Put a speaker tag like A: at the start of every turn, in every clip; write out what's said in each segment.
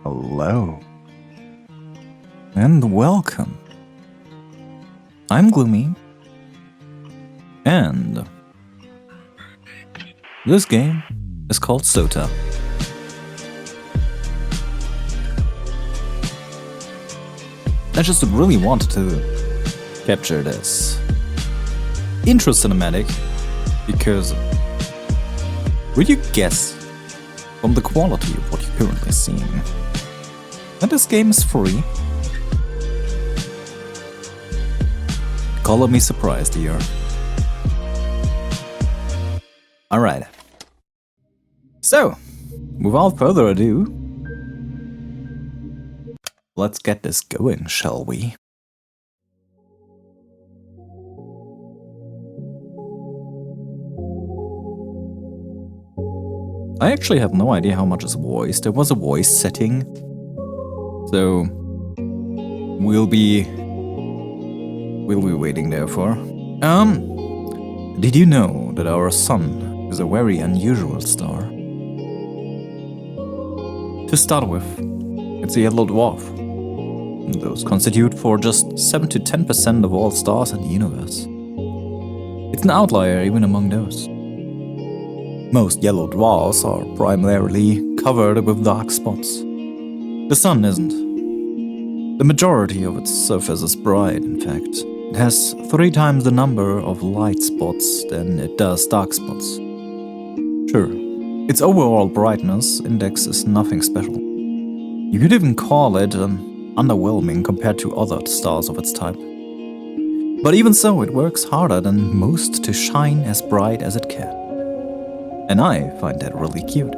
A: Hello. And welcome. I'm Gloomy. And this game is called Z.A.T.O. I just really wanted to capture this intro cinematic because would you guess from the quality of what you're currently seeing that this game is free? Color me surprised here. Alright. So, without further ado, let's get this going, shall we? I actually have no idea how much is voice. There was a voice setting, so we'll be waiting there for. Did you know that our sun is a very unusual star? To start with, it's a yellow dwarf. Those constitute for just 7 to 10% of all stars in the universe. It's an outlier even among those. Most yellow dwarfs are primarily covered with dark spots. The sun isn't. The majority of its surface is bright, in fact. It has 3 times the number of light spots than it does dark spots. Sure, its overall brightness index is nothing special. You could even call it underwhelming compared to other stars of its type. But even so, it works harder than most to shine as bright as it can. And I find that really cute.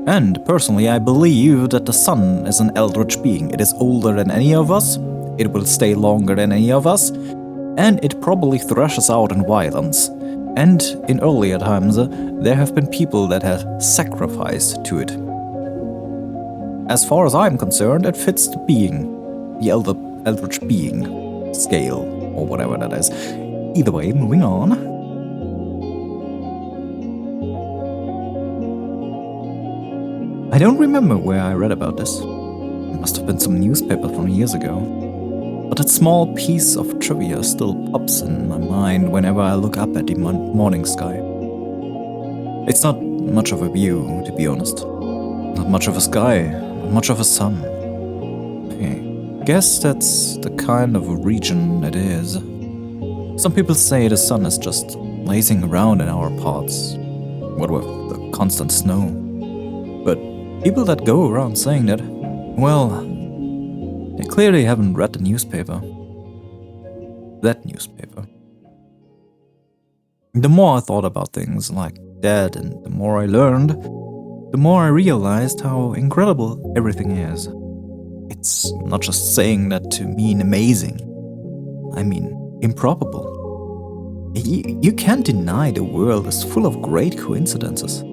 A: And personally, I believe that the sun is an eldritch being. It is older than any of us, it will stay longer than any of us, and it probably thrashes out in violence. And in earlier times, there have been people that have sacrificed to it. As far as I'm concerned, it fits the being, the eldritch being scale, or whatever that is. Either way, moving on. I don't remember where I read about this. It must have been some newspaper from years ago. But that small piece of trivia still pops in my mind whenever I look up at the morning sky. It's not much of a view, to be honest. Not much of a sky, not much of a sun. I guess that's the kind of region it is. Some people say the sun is just lazing around in our parts, what with the constant snow. But people that go around saying that, well, they clearly haven't read the newspaper. That newspaper. The more I thought about things like that and the more I learned, the more I realized how incredible everything is. It's not just saying that to mean amazing. I mean improbable. You can't deny the world is full of great coincidences.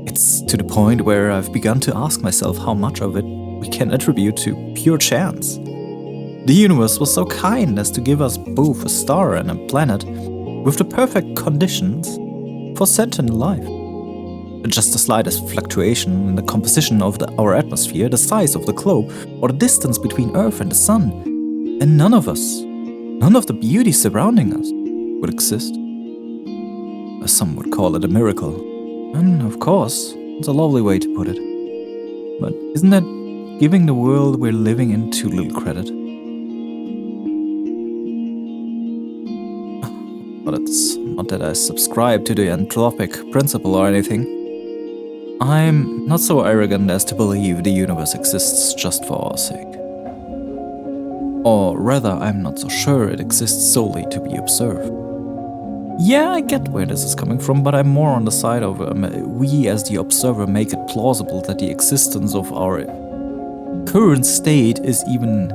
A: It's to the point where I've begun to ask myself how much of it we can attribute to pure chance. The universe was so kind as to give us both a star and a planet with the perfect conditions for sentient life. Just the slightest fluctuation in the composition of our atmosphere, the size of the globe, or the distance between Earth and the Sun, and none of the beauty surrounding us, would exist. Some would call it a miracle. And of course, it's a lovely way to put it. But isn't that giving the world we're living in too little credit? But it's not that I subscribe to the anthropic principle or anything. I'm not so arrogant as to believe the universe exists just for our sake. Or rather, I'm not so sure it exists solely to be observed. Yeah, I get where this is coming from, but I'm more on the side of we as the observer make it plausible that the existence of our current state is even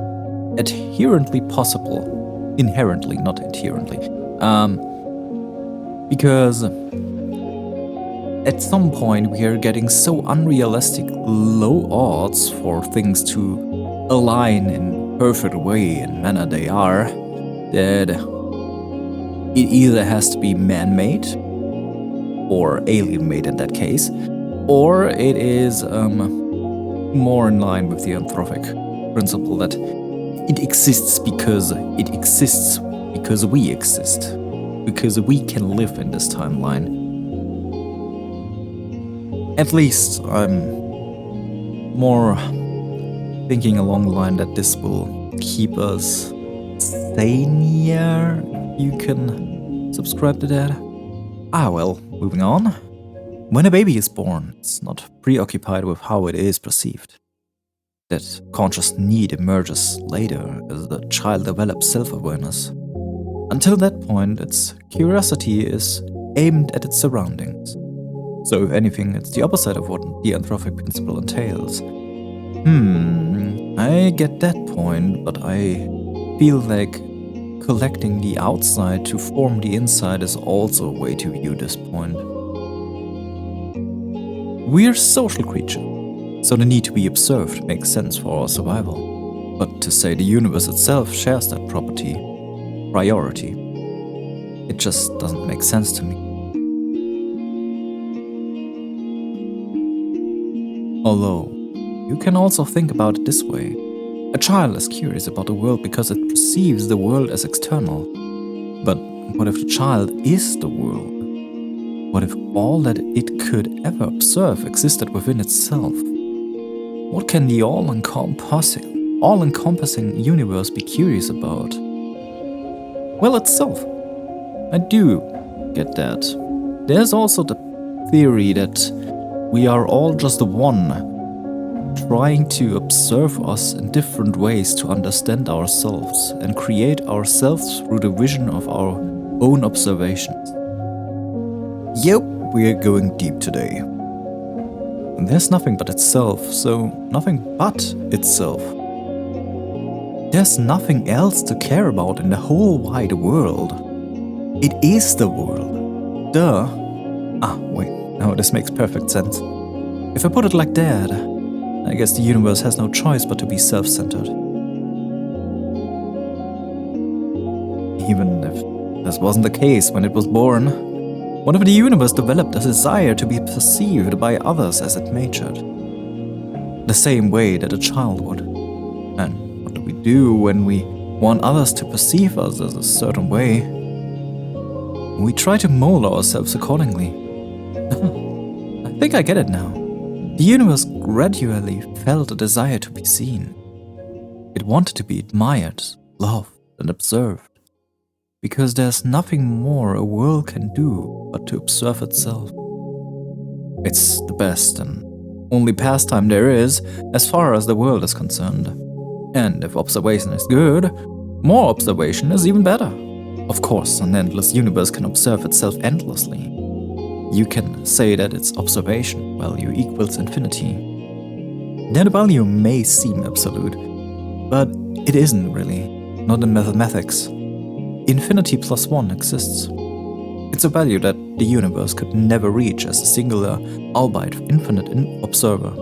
A: inherently possible. Inherently, not inherently. Because at some point we are getting so unrealistic low odds for things to align in perfect way and manner they are, that it either has to be man-made or alien-made in that case, or it is more in line with the anthropic principle that it exists because we exist, because we can live in this timeline. At least I'm more thinking along the line that this will keep us sanier. You can subscribe to that. Well, moving on. When a baby is born, it's not preoccupied with how it is perceived. That conscious need emerges later as the child develops self-awareness. Until that point, its curiosity is aimed at its surroundings. So if anything, it's the opposite of what the anthropic principle entails. I get that point, but I feel like collecting the outside to form the inside is also a way to view this point. We're social creatures, so the need to be observed makes sense for our survival. But to say the universe itself shares that priority, it just doesn't make sense to me. Although, you can also think about it this way. A child is curious about the world because it perceives the world as external. But what if the child is the world? What if all that it could ever observe existed within itself? What can the all-encompassing universe be curious about? Well, itself. I do get that. There's also the theory that we are all just one, trying to observe us in different ways to understand ourselves and create ourselves through the vision of our own observations. Yep, we're going deep today. There's nothing but itself, so nothing but itself. There's nothing else to care about in the whole wide world. It is the world. Duh. Wait, no, this makes perfect sense. If I put it like that, I guess the universe has no choice but to be self-centered. Even if this wasn't the case when it was born, what if the universe developed a desire to be perceived by others as it matured? The same way that a child would. And what do we do when we want others to perceive us as a certain way? We try to mold ourselves accordingly. I think I get it now. The universe gradually felt a desire to be seen. It wanted to be admired, loved, and observed. Because there's nothing more a world can do but to observe itself. It's the best and only pastime there is as far as the world is concerned. And if observation is good, more observation is even better. Of course, an endless universe can observe itself endlessly. You can say that its observation value equals infinity. That value may seem absolute, but it isn't really, not in mathematics. Infinity plus 1 exists. It's a value that the universe could never reach as a singular, albeit infinite observer.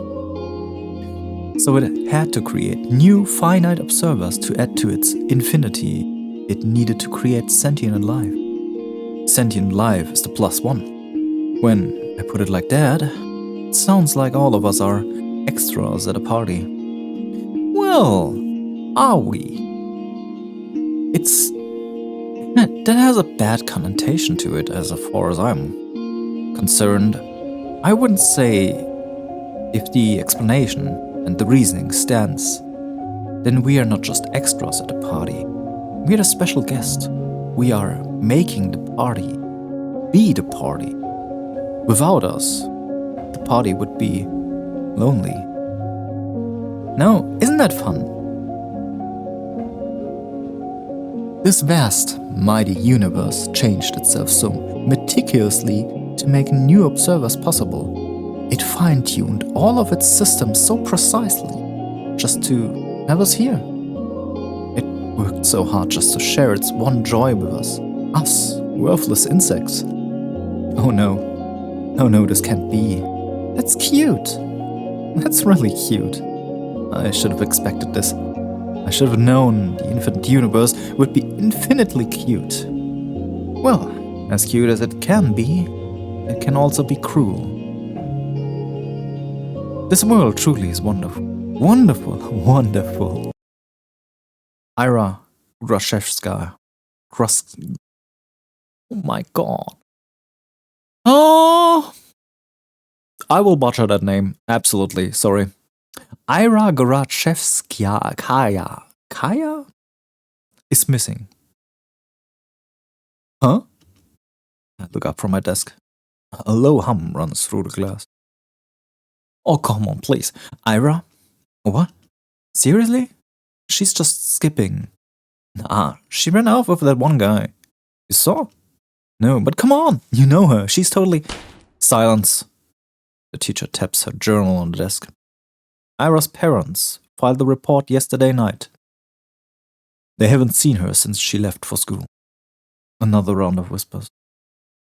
A: So it had to create new finite observers to add to its infinity it needed to create sentient life. Sentient life is the plus 1. When I put it like that, it sounds like all of us are extras at a party. Well, are we? That has a bad connotation to it as far as I'm concerned. I wouldn't say if the explanation and the reasoning stands, then we are not just extras at the party. We are a special guest. We are making the party be the party. Without us, the party would be lonely. No, isn't that fun? This vast, mighty universe changed itself so meticulously to make new observers possible. It fine-tuned all of its systems so precisely just to have us here. It worked so hard just to share its one joy with us, worthless insects. Oh no, this can't be. That's cute. That's really cute. I should have expected this. I should have known the infinite universe would be infinitely cute. Well, as cute as it can be, it can also be cruel. This world truly is wonderful. Wonderful, wonderful. Ira Grashevskaya. Oh my god. Oh! I will butcher that name. Absolutely, sorry. Ira Gorachevskaya Kaya is missing. Huh? I look up from my desk. A low hum runs through the glass. Oh, come on, please. Ira? What? Seriously? She's just skipping. Nah, she ran off with that one guy. You saw? No, but come on. You know her. She's totally... Silence. The teacher taps her journal on the desk. Ira's parents filed the report yesterday night. They haven't seen her since she left for school. Another round of whispers.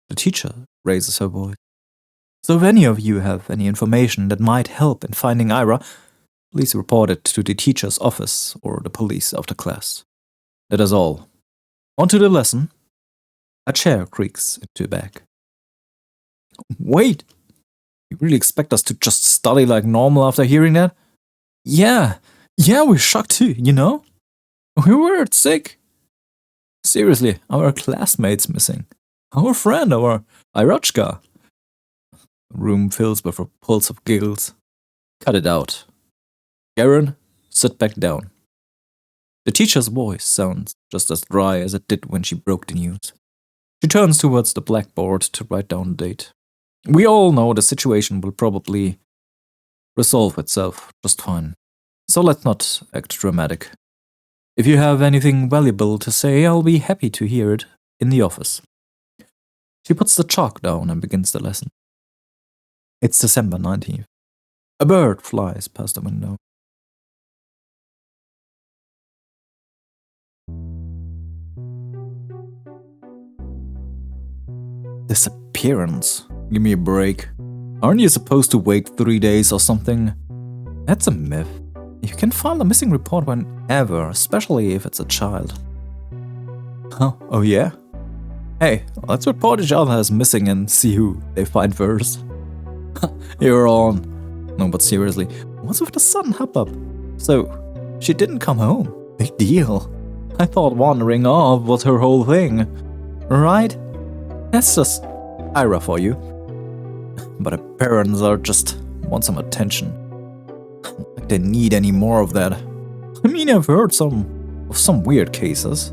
A: The teacher raises her voice. So if any of you have any information that might help in finding Ira, please report it to the teacher's office or the police after class. That is all. On to the lesson. A chair creaks into a bag. Wait! You really expect us to just study like normal after hearing that? Yeah, we're shocked too, you know? We were sick. Seriously, our classmate's missing. Our friend, our Irochka. The room fills with a pulse of giggles. Cut it out. Karen, sit back down. The teacher's voice sounds just as dry as it did when she broke the news. She turns towards the blackboard to write down the date. We all know the situation will probably resolve itself just fine. So let's not act dramatic. If you have anything valuable to say, I'll be happy to hear it in the office. She puts the chalk down and begins the lesson. It's December 19th. A bird flies past the window. Disappearance? Give me a break. Aren't you supposed to wait 3 days or something? That's a myth. You can file a missing report whenever, especially if it's a child. Oh yeah? Hey, let's report each other as missing and see who they find first. You're on. No, but seriously, what's with the sudden hubbub? So, she didn't come home. Big deal. I thought wandering off was her whole thing. Right? That's just Ira for you. But her parents are just want some attention. Like they need any more of that. I mean, I've heard of some weird cases.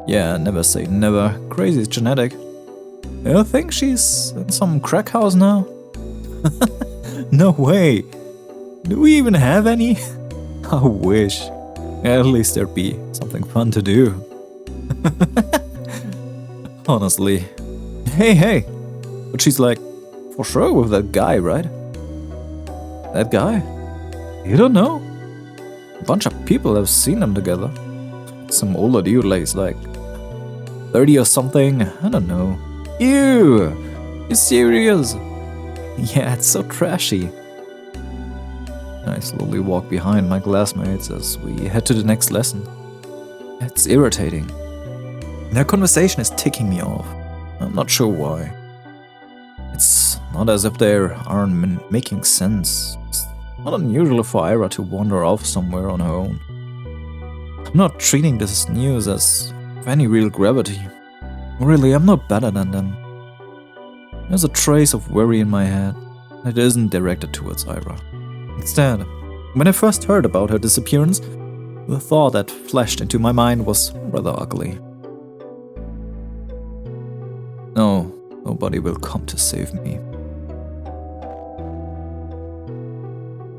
A: Yeah, never say never. Crazy is genetic. You think she's in some crack house now? No way. Do we even have any? I wish. At least there'd be something fun to do. Honestly. Hey. But she's like, for sure with that guy, right? That guy? You don't know? A bunch of people have seen them together. Some older dude like 30 or something, I don't know. Ew! You serious? Yeah, it's so trashy. I slowly walk behind my classmates as we head to the next lesson. It's irritating. Their conversation is ticking me off. I'm not sure why. It's not as if they aren't making sense. It's not unusual for Ira to wander off somewhere on her own. I'm not treating this news as of any real gravity. Really, I'm not better than them. There's a trace of worry in my head. It isn't directed towards Ira. Instead, when I first heard about her disappearance, the thought that flashed into my mind was rather ugly. No, nobody will come to save me.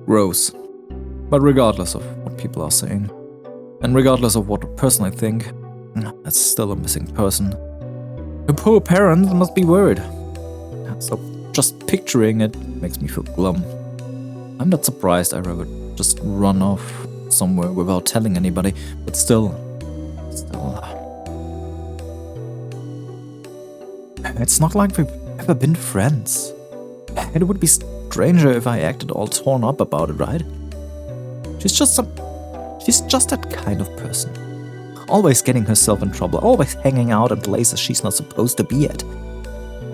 A: Gross. But regardless of what people are saying, and regardless of what I personally think, that's still a missing person. Her poor parents must be worried. So just picturing it makes me feel glum. I'm not surprised Ira would just run off somewhere without telling anybody, but still. It's not like we've ever been friends. It would be stranger if I acted all torn up about it, right? She's just that kind of person. Always getting herself in trouble, always hanging out in places she's not supposed to be at.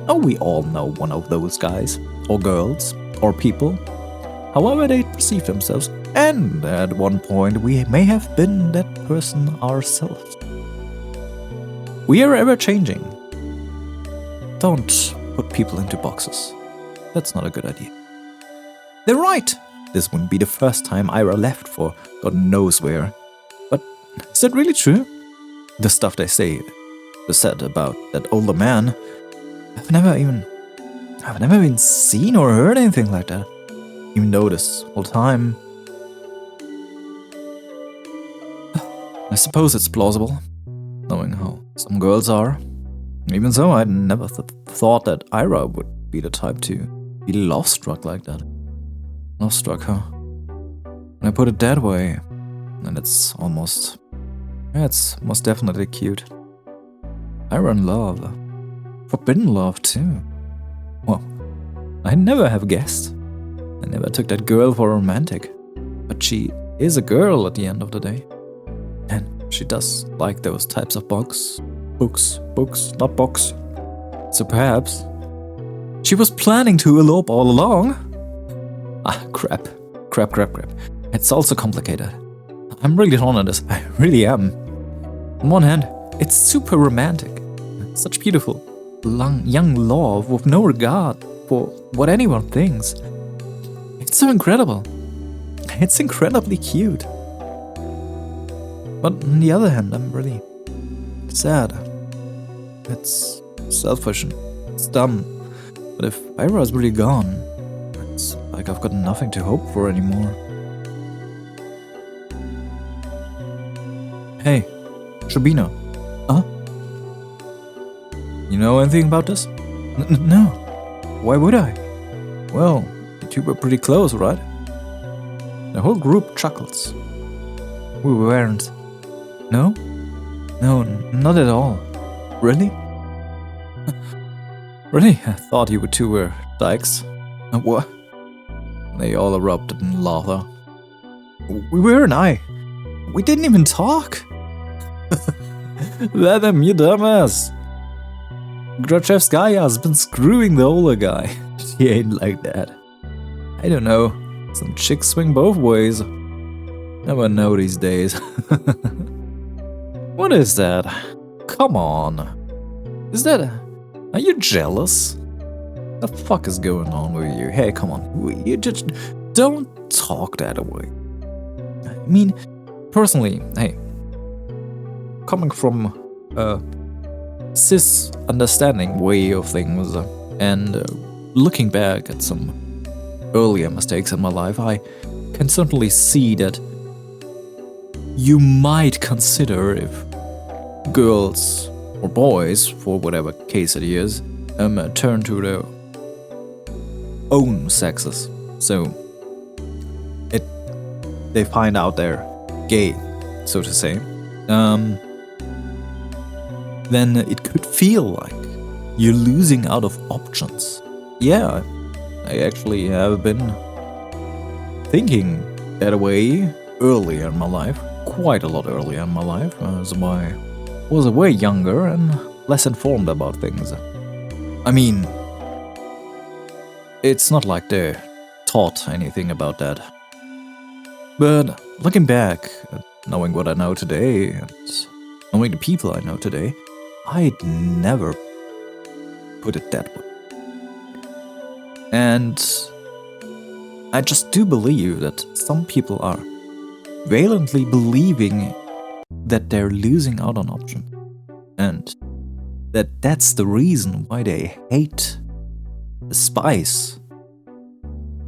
A: Oh, we all know one of those guys, or girls, or people. however they perceive themselves, and at one point we may have been that person ourselves. We are ever changing. Don't put people into boxes. That's not a good idea. They're right. This wouldn't be the first time Ira left for God knows where. But is that really true? The stuff they said about that older man, I've never been seen or heard anything like that. Even though this whole time, I suppose it's plausible, knowing how some girls are. Even so, I'd never thought that Ira would be the type to be love-struck like that. Love-struck, huh? When I put it that way, and it's most definitely cute. Ira in love. Forbidden love, too. Well, I never have guessed. I never took that girl for a romantic. But she is a girl at the end of the day. And she does like those types of books, not box. So perhaps she was planning to elope all along. Crap. It's also complicated. I'm really drawn on this. I really am. On one hand, it's super romantic. Such beautiful, young love with no regard for what anyone thinks. It's so incredible. It's incredibly cute. But on the other hand, I'm really sad. It's selfish and it's dumb. But if Ira's really gone, it's like I've got nothing to hope for anymore. Hey, Shabina. Huh? You know anything about this? No. Why would I? Well, you two were pretty close, right? The whole group chuckles. We weren't. No? No, not at all. Really? Really? I thought you two were dykes. What? They all erupted in laughter. We weren't, we didn't even talk. Let him, you dumbass. Grachevskaya has been screwing the older guy. She ain't like that. I don't know. Some chicks swing both ways. Never know these days. What is that? Come on. Are you jealous? The fuck is going on with you? Hey, come on. You just don't talk that way. I mean, personally, hey, coming from a cis understanding way of things and looking back at some earlier mistakes in my life, I can certainly see that you might consider if girls or boys, for whatever case it is, turn to their own sexes. So they find out they're gay, so to say. Then it could feel like you're losing out of options. Yeah, I actually have been thinking that way earlier in my life, quite a lot earlier in my life, as I was way younger and less informed about things. I mean, it's not like they taught anything about that. But looking back, knowing what I know today, and knowing the people I know today, I'd never put it that way. And I just do believe that some people are valiantly believing that they're losing out on options, and that's the reason why they hate, despise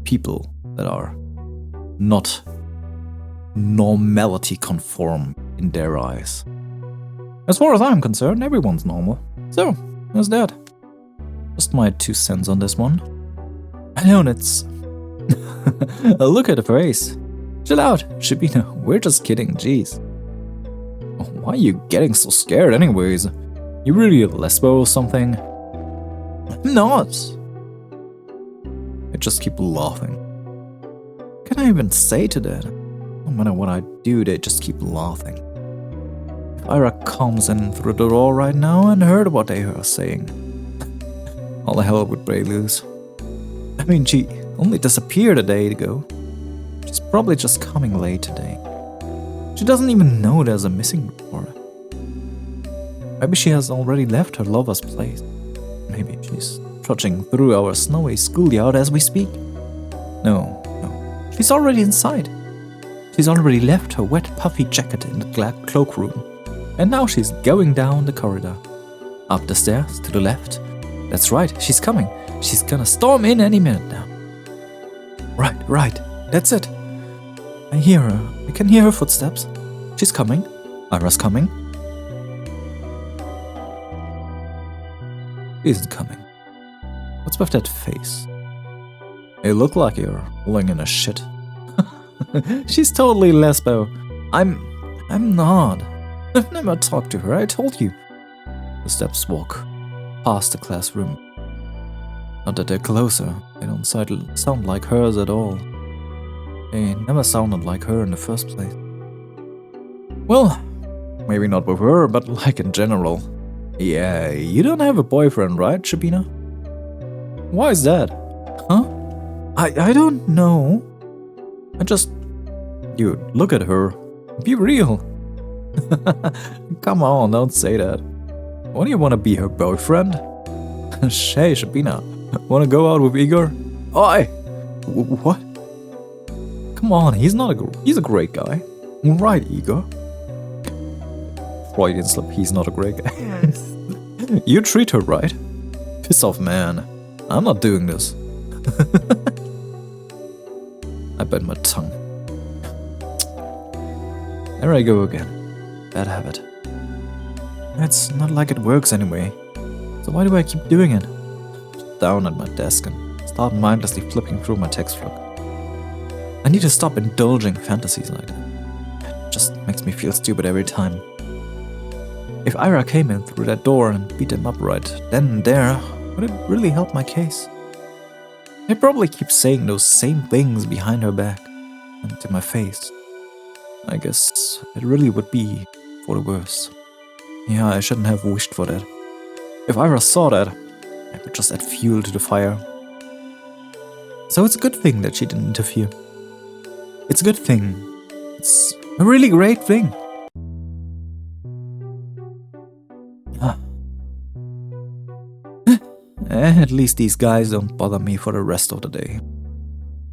A: people that are not normality conform in their eyes. As far as I'm concerned, everyone's normal. So, there's that. Just my 2 cents on this one. I know it's... Look at the face. Chill out, Shabina. We're just kidding, jeez. Why are you getting so scared anyways? You really a lesbo or something? I'm not. I just keep laughing. What can I even say to that? No matter what I do, they just keep laughing. If Ira comes in through the door right now and heard what they are saying, all the hell would break loose. I mean, she only disappeared a day ago. She's probably just coming late today. She doesn't even know there's a missing report. Maybe she has already left her lover's place. Maybe she's trudging through our snowy schoolyard as we speak. No. She's already inside. She's already left her wet puffy jacket in the cloakroom. And now she's going down the corridor. Up the stairs to the left. That's right, she's coming. She's gonna storm in any minute now. Right. That's it. I hear her. I can hear her footsteps. She's coming. Ira's coming. She isn't coming. What's with that face? You look like you're rolling in a shit. She's totally lesbo. I'm not. I've never talked to her, I told you. The steps walk past the classroom. Not that they're closer. They don't sound like hers at all. They never sounded like her in the first place. Well, maybe not with her, but like in general. Yeah, you don't have a boyfriend, right, Shabina? Why is that? Huh? I don't know. Dude, look at her. Be real. Come on, don't say that. What do you want to be, her boyfriend? Hey, Shabina, want to go out with Igor? Oi! What? Come on, he's a great guy. Right, Igor? Freudian slip, he's not a great guy. Yes. You treat her right. Piss off, man. I'm not doing this. I bit my tongue. There I go again. Bad habit. It's not like it works anyway. So why do I keep doing it? Sit down at my desk and start mindlessly flipping through my text log. I need to stop indulging fantasies like that. It just makes me feel stupid every time. If Ira came in through that door and beat him up right then and there, would it really help my case? I'd probably keep saying those same things behind her back and to my face. I guess it really would be for the worse. Yeah, I shouldn't have wished for that. If Ira saw that, I would just add fuel to the fire. So it's a good thing that she didn't interfere. It's a good thing. It's a really great thing. At least these guys don't bother me for the rest of the day.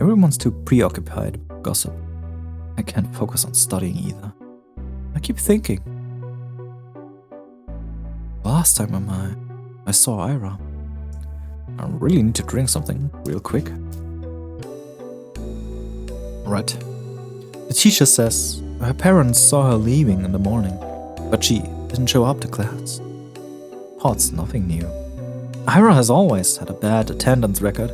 A: Everyone's too preoccupied with gossip. I can't focus on studying either. I keep thinking. Last time I saw Ira, I really need to drink something real quick. Right. The teacher says her parents saw her leaving in the morning, but she didn't show up to class. It's nothing new. Ira has always had a bad attendance record,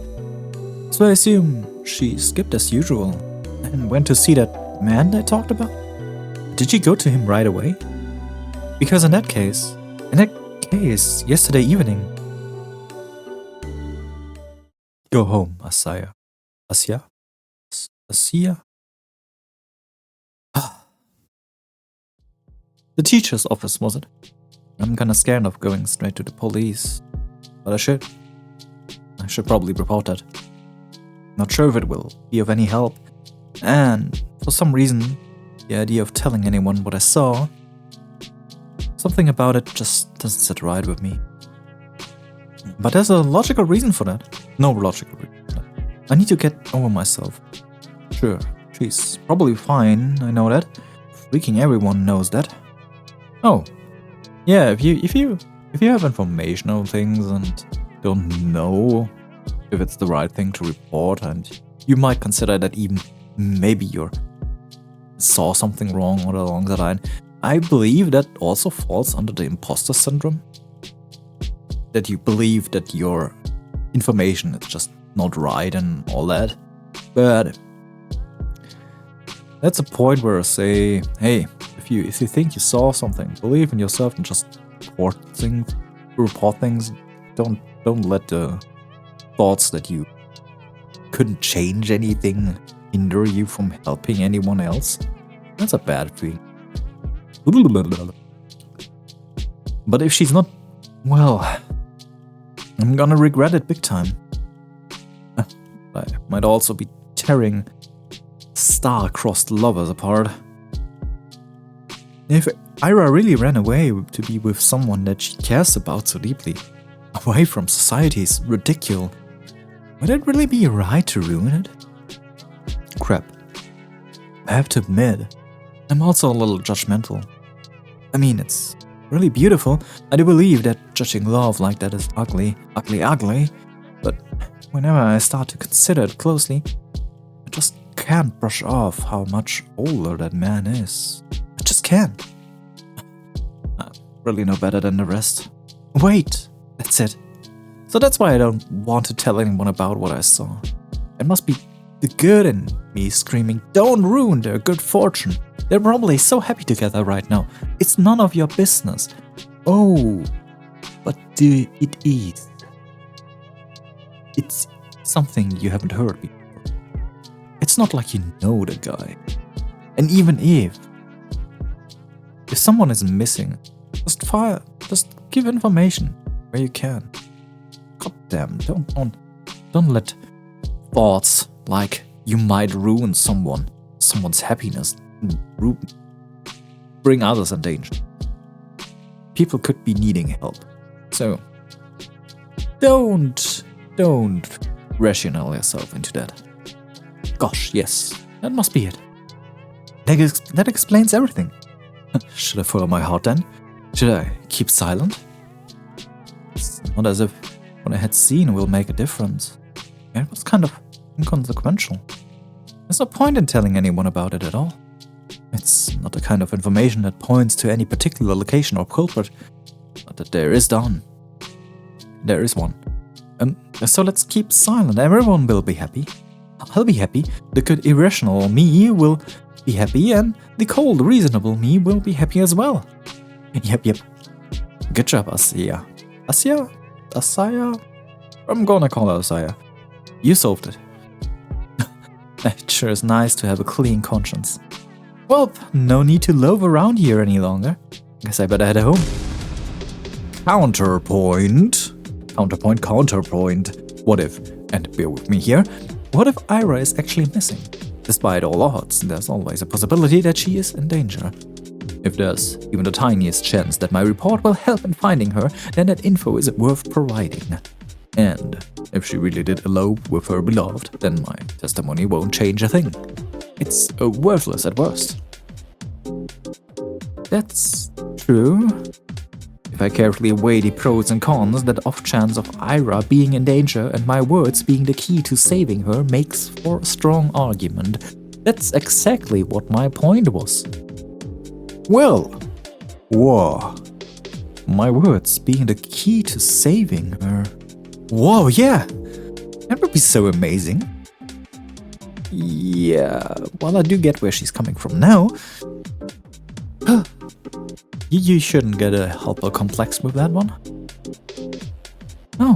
A: so I assume she skipped as usual and went to see that man I talked about. Did she go to him right away? Because in that case, yesterday evening. Go home, Asya. Asya? Asya? The teacher's office, was it? I'm kinda scared of going straight to the police. But I should probably report that. Not sure if it will be of any help. And for some reason, the idea of telling anyone what I saw, something about it just doesn't sit right with me. But there's a logical reason for that. No logical reason for that. I need to get over myself. Sure, she's probably fine, I know that. Freaking everyone knows that. Oh, yeah, if you have information on things and don't know if it's the right thing to report, and you might consider that even maybe you saw something wrong or along the line, I believe that also falls under the imposter syndrome. That you believe that your information is just not right and all that. But that's a point where I say, hey, if you think you saw something, believe in yourself and just report things. Don't let the thoughts that you couldn't change anything hinder you from helping anyone else. That's a bad thing. But if she's not, well, I'm gonna regret it big time. I might also be tearing star-crossed lovers apart. If Ira really ran away to be with someone that she cares about so deeply, away from society's ridicule, would it really be right to ruin it? Crap. I have to admit, I'm also a little judgmental. I mean, it's really beautiful. I do believe that judging love like that is ugly, but whenever I start to consider it closely, I just can't brush off how much older that man is. I just can't. I'm really no better than the rest. Wait, that's it. So that's why I don't want to tell anyone about what I saw. It must be the good in me screaming, "Don't ruin their good fortune. They're probably so happy together right now. It's none of your business." Oh, but it is. It's something you haven't heard before. It's not like you know the guy. And even if someone is missing, just give information where you can. God damn, don't let thoughts like you might ruin someone's happiness, bring others in danger. People could be needing help. So don't rationalize yourself into that. Gosh, yes, that must be it. That explains everything. Should I follow my heart then? Should I keep silent? It's not as if what I had seen will make a difference. It was kind of inconsequential. There's no point in telling anyone about it at all. It's not the kind of information that points to any particular location or culprit, but that there is one. So let's keep silent. Everyone will be happy. I'll be happy. The good irrational me will be happy, and the cold reasonable me will be happy as well. Yep. Good job, Asya. Asya? I'm gonna call her Asya. You solved it. It sure is nice to have a clean conscience. Well, no need to loaf around here any longer. Guess I better head home. Counterpoint. What if, and bear with me here, what if Ira is actually missing? Despite all odds, there's always a possibility that she is in danger. If there's even the tiniest chance that my report will help in finding her, then that info is worth providing. And if she really did elope with her beloved, then my testimony won't change a thing. It's worthless at worst. That's true. If I carefully weigh the pros and cons, that off chance of Ira being in danger and my words being the key to saving her makes for a strong argument. That's exactly what my point was. Well, whoa. My words being the key to saving her. Whoa, yeah. That would be so amazing. Yeah, well, I do get where she's coming from now. You shouldn't get a helper complex with that one. Oh,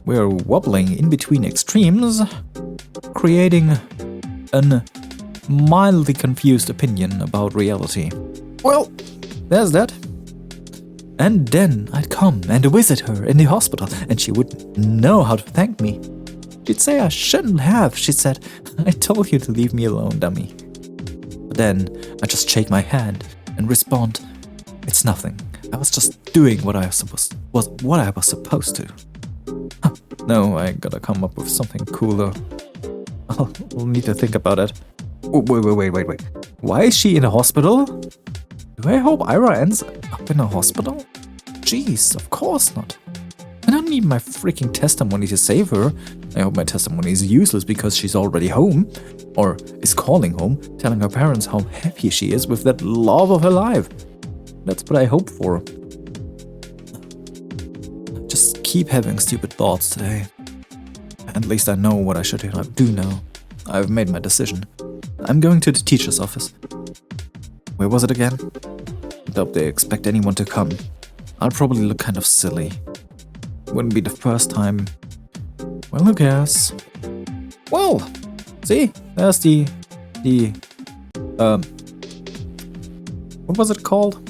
A: we're wobbling in between extremes, creating a mildly confused opinion about reality. Well, there's that. And then I'd come and visit her in the hospital, and she wouldn't know how to thank me. She'd say I shouldn't have. She said, "I told you to leave me alone, dummy." But then I just shake my hand and respond, "It's nothing. I was just doing what I was supposed to." No, I gotta come up with something cooler. I'll need to think about it. Wait. Why is she in a hospital? Do I hope Ira ends up in a hospital? Jeez, of course not. I don't need my freaking testimony to save her. I hope my testimony is useless because she's already home, or is calling home, telling her parents how happy she is with that love of her life. That's what I hope for. Just keep having stupid thoughts today. At least I know what I should do now. I've made my decision. I'm going to the teacher's office. Where was it again? Doubt they expect anyone to come. I'll probably look kind of silly. Wouldn't be the first time. Well, who cares? Well, see, there's the what was it called?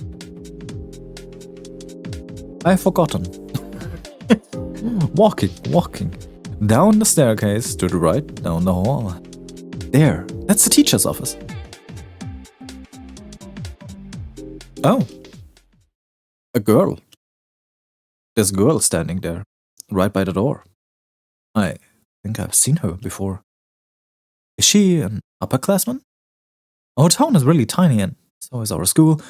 A: I've forgotten. Walking down the staircase to the right, down the hall. There, That's the teacher's office. Oh. A girl. There's a girl standing there, right by the door. I think I've seen her before. Is she an upperclassman? Our town is really tiny and so is our school.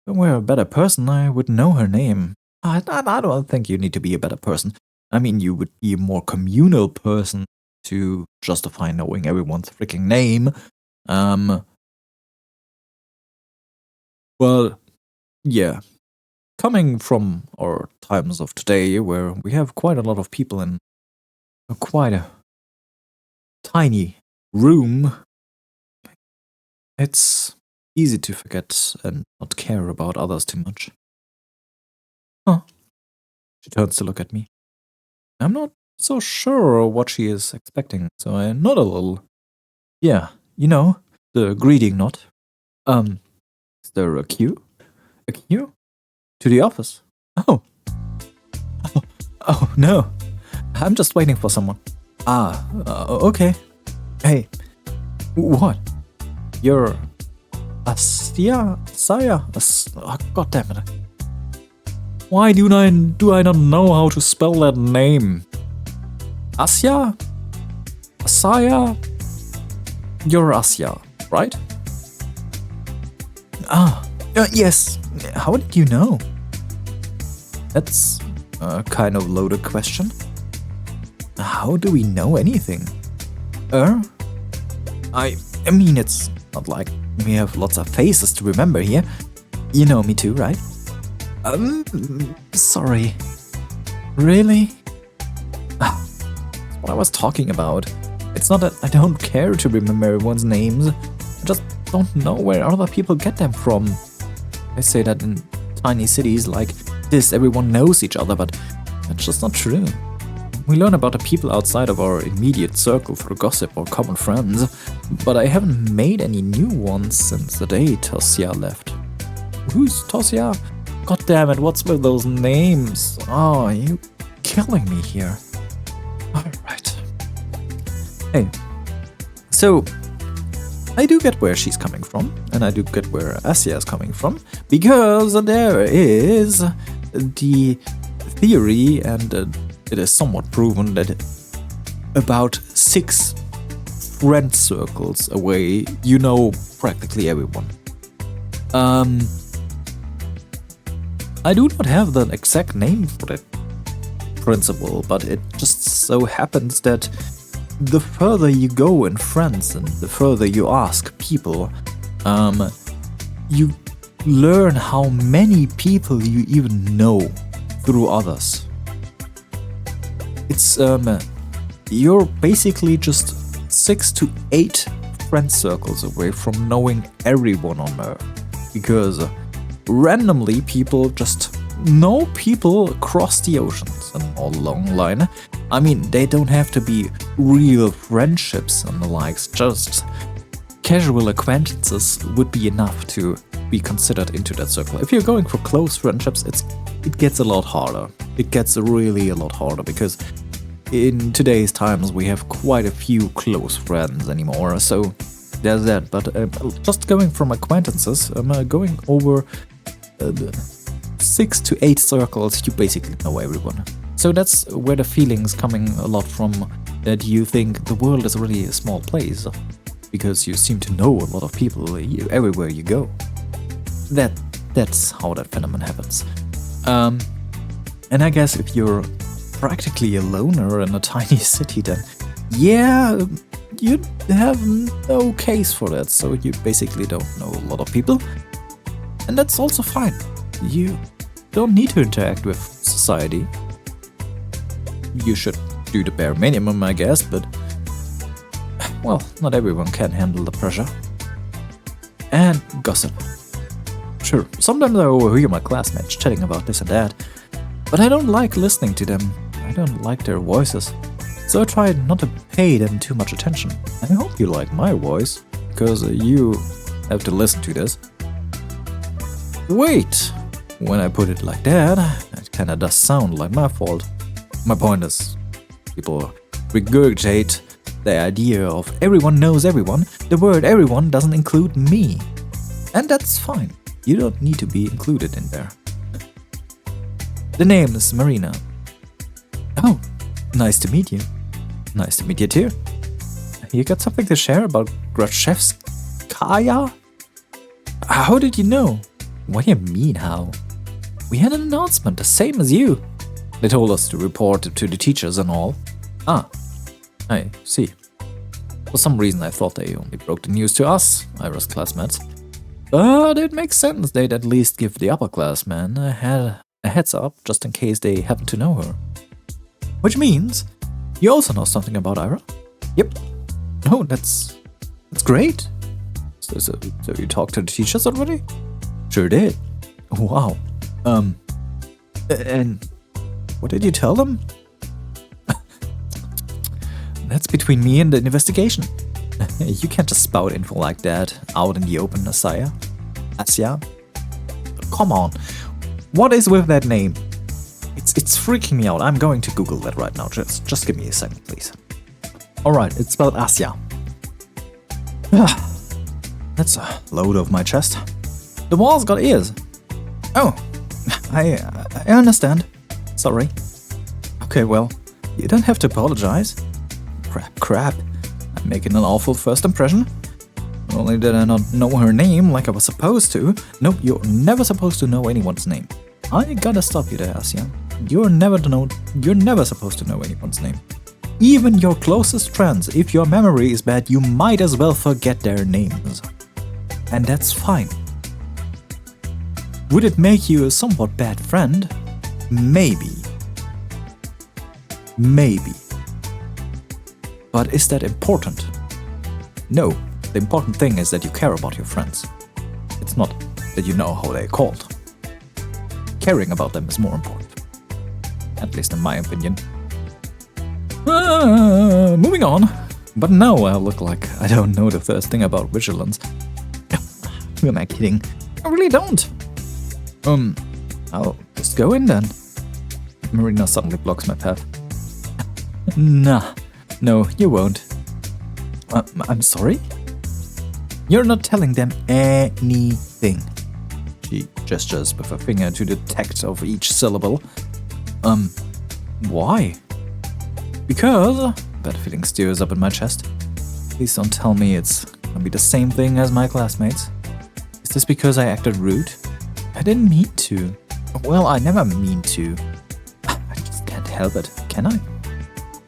A: If I were a better person, I would know her name. I don't think you need to be a better person. I mean, you would be a more communal person to justify knowing everyone's freaking name. Well, yeah. Coming from our times of today, where we have quite a lot of people in quite a tiny room, it's easy to forget and not care about others too much. Huh. She turns to look at me. I'm not so sure what she is expecting, so I nod a little. Yeah, you know, the greeting nod. Is there a queue? A queue? To the office? Oh. Oh, no. I'm just waiting for someone. Okay. Hey. What? You're... Asya? Oh, God damn it. Why do I not know how to spell that name? Asya? Asya? You're Asya, right? Yes. How did you know? That's a kind of loaded question. How do we know anything? I mean, it's not like we have lots of faces to remember here. You know me too, right? Sorry. Really? That's what I was talking about. It's not that I don't care to remember everyone's names. I just don't know where other people get them from. I say that in tiny cities like this, everyone knows each other, but that's just not true. We learn about the people outside of our immediate circle through gossip or common friends, but I haven't made any new ones since the day Tosya left. Who's Tosya? God damn it, what's with those names? Oh, you killing me here. Alright. Hey, so I do get where she's coming from, and I do get where Asya is coming from, because there is the theory, and it is somewhat proven, that about 6 friend circles away, you know practically everyone. I do not have the exact name for that principle, but it just so happens that the further you go in friends and the further you ask people, you learn how many people you even know through others. It's you're basically just 6 to 8 friend circles away from knowing everyone on Earth, because randomly people just know people across the oceans and all along the line. I mean, they don't have to be real friendships and the likes, just casual acquaintances would be enough to be considered into that circle. If you're going for close friendships, it gets a lot harder. It gets really a lot harder, because in today's times we have quite a few close friends anymore, so there's that. But just going from acquaintances, going over 6 to 8 circles, you basically know everyone. So that's where the feeling's coming a lot from, that you think the world is really a small place, because you seem to know a lot of people everywhere you go. That's how that phenomenon happens. And I guess if you're practically a loner in a tiny city, then yeah, you have no case for that, so you basically don't know a lot of people. And that's also fine. You don't need to interact with society. You should do the bare minimum, I guess, but well, not everyone can handle the pressure. And gossip. Sure, sometimes I overhear my classmates chatting about this and that, but I don't like listening to them. I don't like their voices, so I try not to pay them too much attention. I hope you like my voice, because you have to listen to this. Wait, when I put it like that, it kinda does sound like my fault. My point is, people regurgitate The idea of everyone knows everyone, the word everyone doesn't include me. And that's fine. You don't need to be included in there. The name is Marina. Oh, nice to meet you. Nice to meet you too. You got something to share about Grachevskaya? How did you know? What do you mean, how? We had an announcement, the same as you. They told us to report it to the teachers and all. Ah, I see. For some reason I thought they only broke the news to us, Ira's classmates. But it makes sense they'd at least give the upperclassmen a heads up just in case they happen to know her. Which means you also know something about Ira? Yep. Oh, that's great. So you talked to the teachers already? Sure did. Wow. And what did you tell them? That's between me and the investigation. You can't just spout info like that out in the open, Asya. Come on. What is with that name? It's freaking me out. I'm going to Google that right now. Just give me a second, please. Alright, it's spelled Asya. That's a load off my chest. The wall's got ears. Oh, I understand. Sorry. Okay, well, you don't have to apologize. Crap. I'm making an awful first impression. Not only did I not know her name like I was supposed to. Nope, you're never supposed to know anyone's name. I gotta stop you there, Asya. You're never supposed to know anyone's name. Even your closest friends, if your memory is bad, you might as well forget their names. And that's fine. Would it make you a somewhat bad friend? Maybe. But is that important? No, the important thing is that you care about your friends. It's not that you know how they're called. Caring about them is more important. At least in my opinion. Moving on. But now I look like I don't know the first thing about vigilance. Who am I kidding? I really don't. I'll just go in then. Marina suddenly blocks my path. Nah, no, you won't. I'm sorry? You're not telling them anything. She gestures with her finger to the text of each syllable. Why? Because... Bad feeling stirs up in my chest. Please don't tell me it's gonna be the same thing as my classmates. Is this because I acted rude? I didn't mean to. Well, I never mean to. I just can't help it, can I?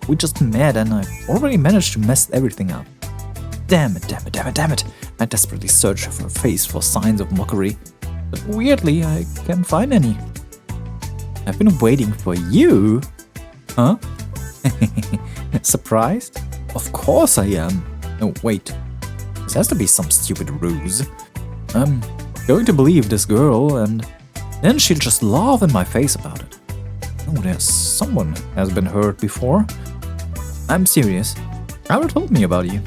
A: We just met and I already managed to mess everything up. Damn it. I desperately search her face for signs of mockery. But weirdly, I can't find any. I've been waiting for you. Huh? Surprised? Of course I am. No, wait. This has to be some stupid ruse. I'm going to believe this girl and then she'll just laugh in my face about it. Oh, there's someone has been hurt before. I'm serious. Ira told me about you.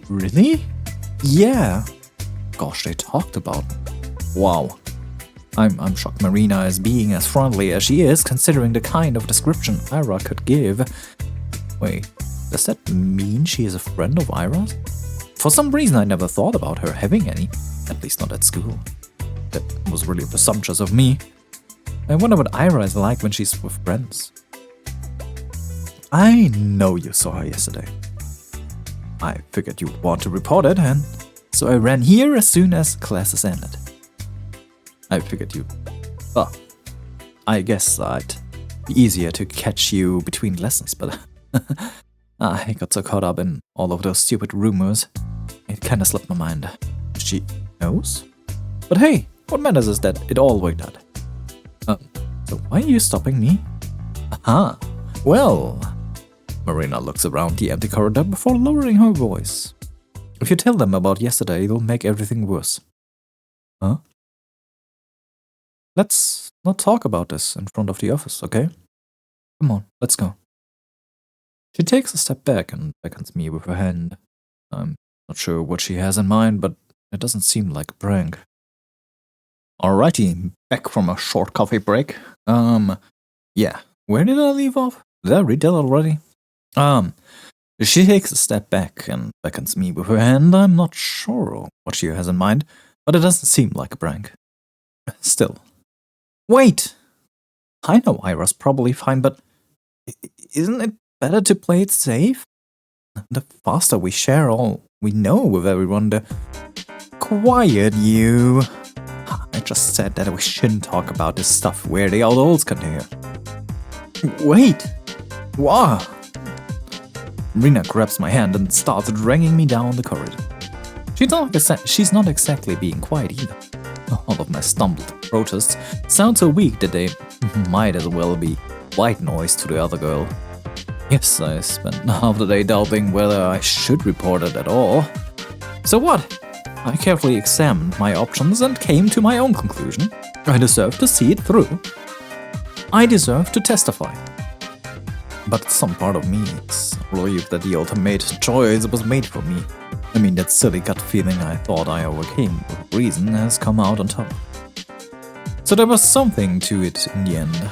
A: Really? Yeah. Gosh, they talked about me. Wow. I'm shocked Marina is being as friendly as she is, considering the kind of description Ira could give. Wait, does that mean she is a friend of Ira's? For some reason I never thought about her having any, at least not at school. That was really presumptuous of me. I wonder what Ira is like when she's with friends. I know you saw her yesterday. I figured you'd want to report it, and so I ran here as soon as classes ended. I figured you... Well, I guess I'd be easier to catch you between lessons, but... I got so caught up in all of those stupid rumors, it kinda slipped my mind. She knows? But hey, what matters is that it all worked out. So why are you stopping me? Aha, well... Marina looks around the empty corridor before lowering her voice. If you tell them about yesterday, it'll make everything worse. Huh? Let's not talk about this in front of the office, okay? Come on, let's go. She takes a step back and beckons me with her hand. I'm not sure what she has in mind, but it doesn't seem like a prank. Alrighty, back from a short coffee break. Yeah, where did I leave off? Did I read that already? She takes a step back and beckons me with her hand. I'm not sure what she has in mind, but it doesn't seem like a prank. Still. Wait! I know Ira's probably fine, but isn't it better to play it safe? The faster we share all we know with everyone, the... Quiet, you! I just said that we shouldn't talk about this stuff where the adults can hear. Wait! Wow! Rena grabs my hand and starts dragging me down the corridor. She's not exactly being quiet either. All of my stumbled protests sound so weak that they might as well be white noise to the other girl. Yes, I spent half the day doubting whether I should report it at all. So what? I carefully examined my options and came to my own conclusion. I deserve to see it through. I deserve to testify. But some part of me is relieved that the ultimate choice was made for me. I mean, that silly gut feeling I thought I overcame with reason has come out on top. So there was something to it in the end.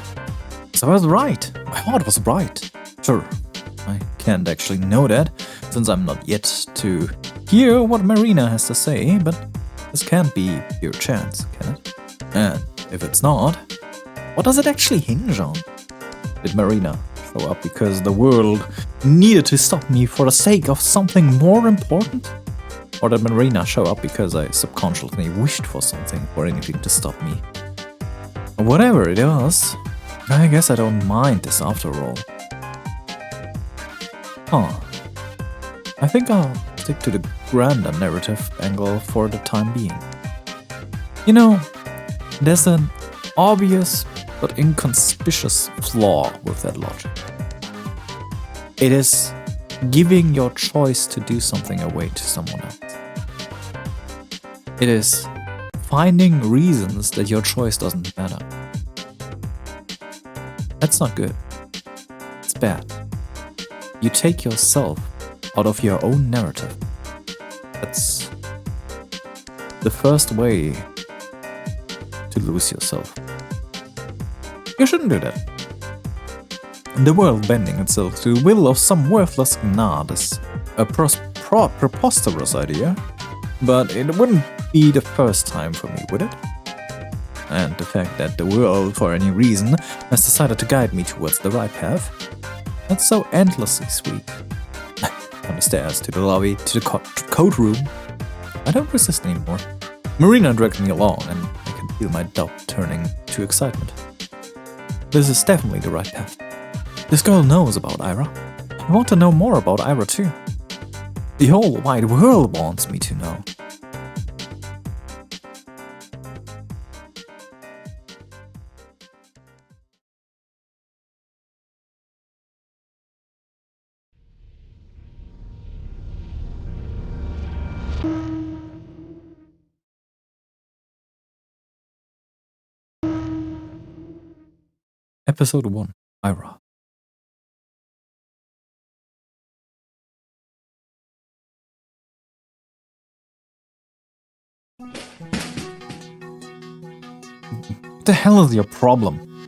A: So I was right. My heart was right. Sure, I can't actually know that, since I'm not yet to hear what Marina has to say, but this can't be your chance, can it? And if it's not, what does it actually hinge on? Did Marina show up because the world needed to stop me for the sake of something more important? Or did Marina show up because I subconsciously wished for something or anything to stop me? Whatever it was, I guess I don't mind this after all. I think I'll stick to the grander narrative angle for the time being. You know, there's an obvious but inconspicuous flaw with that logic. It is giving your choice to do something away to someone else. It is finding reasons that your choice doesn't matter. That's not good. It's bad. You take yourself out of your own narrative. That's the first way to lose yourself. You shouldn't do that. The world bending itself to the will of some worthless gnat is a preposterous idea, but it wouldn't be the first time for me, would it? And the fact that the world, for any reason, has decided to guide me towards the right path, that's so endlessly sweet. Down the stairs, to the lobby, to the code room. I don't resist anymore. Marina drags me along, and I can feel my doubt turning to excitement. This is definitely the right path. This girl knows about Ira. I want to know more about Ira too. The whole wide world wants me to know. Episode 1, Ira. What the hell is your problem?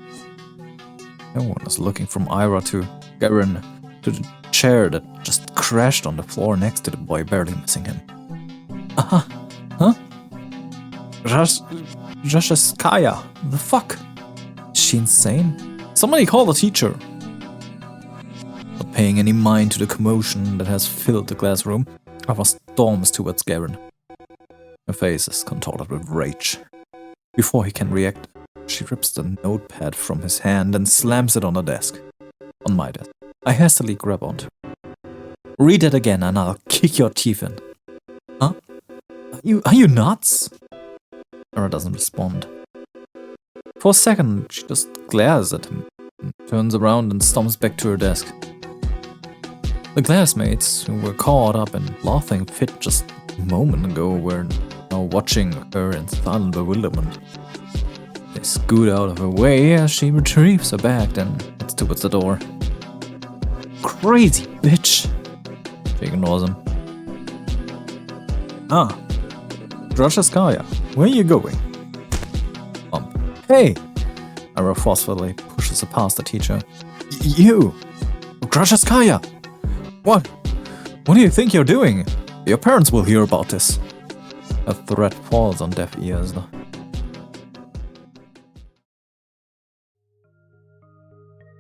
A: No one is looking from Ira to Garen to the chair that just crashed on the floor next to the boy, barely missing him. Huh? Kaya, the fuck? Is she insane? Somebody call the teacher. Not paying any mind to the commotion that has filled the classroom, Ava storms towards Garen. Her face is contorted with rage. Before he can react, she rips the notepad from his hand and slams it on the desk. On my desk. I hastily grab onto it. Read it again and I'll kick your teeth in. Huh? Are you nuts? Ira doesn't respond. For a second, she just glares at him, and turns around and stomps back to her desk. The classmates, who were caught up in laughing fit just a moment ago, were now watching her in silent bewilderment. They scoot out of her way as she retrieves her bag, then heads towards the door. Crazy bitch! She ignores him. Drasheskaya, where are you going? Hey! Ira forcefully pushes her past the teacher. You! Drasheskaya! What? What do you think you're doing? Your parents will hear about this. A threat falls on deaf ears.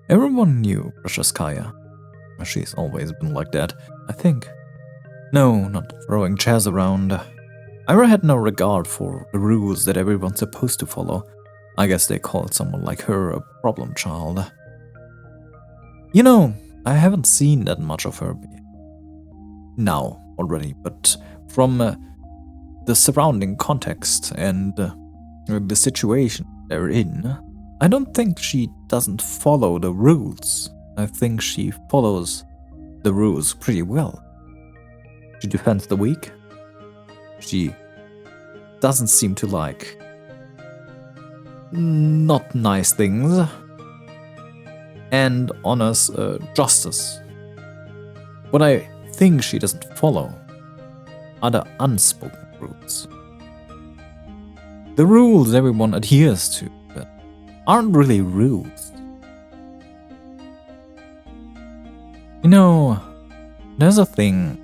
A: Everyone knew precious Kaya. She's always been like that, I think. No, not throwing chairs around. Ira had no regard for the rules that everyone's supposed to follow. I guess they called someone like her a problem child. You know, I haven't seen that much of her now already, but from the surrounding context and the situation they're in, I don't think she doesn't follow the rules. I think she follows the rules pretty well. She defends the weak. She doesn't seem to like not nice things and honors justice. What I think she doesn't follow are the unspoken rules. The rules everyone adheres to but aren't really rules. You know, there's a thing,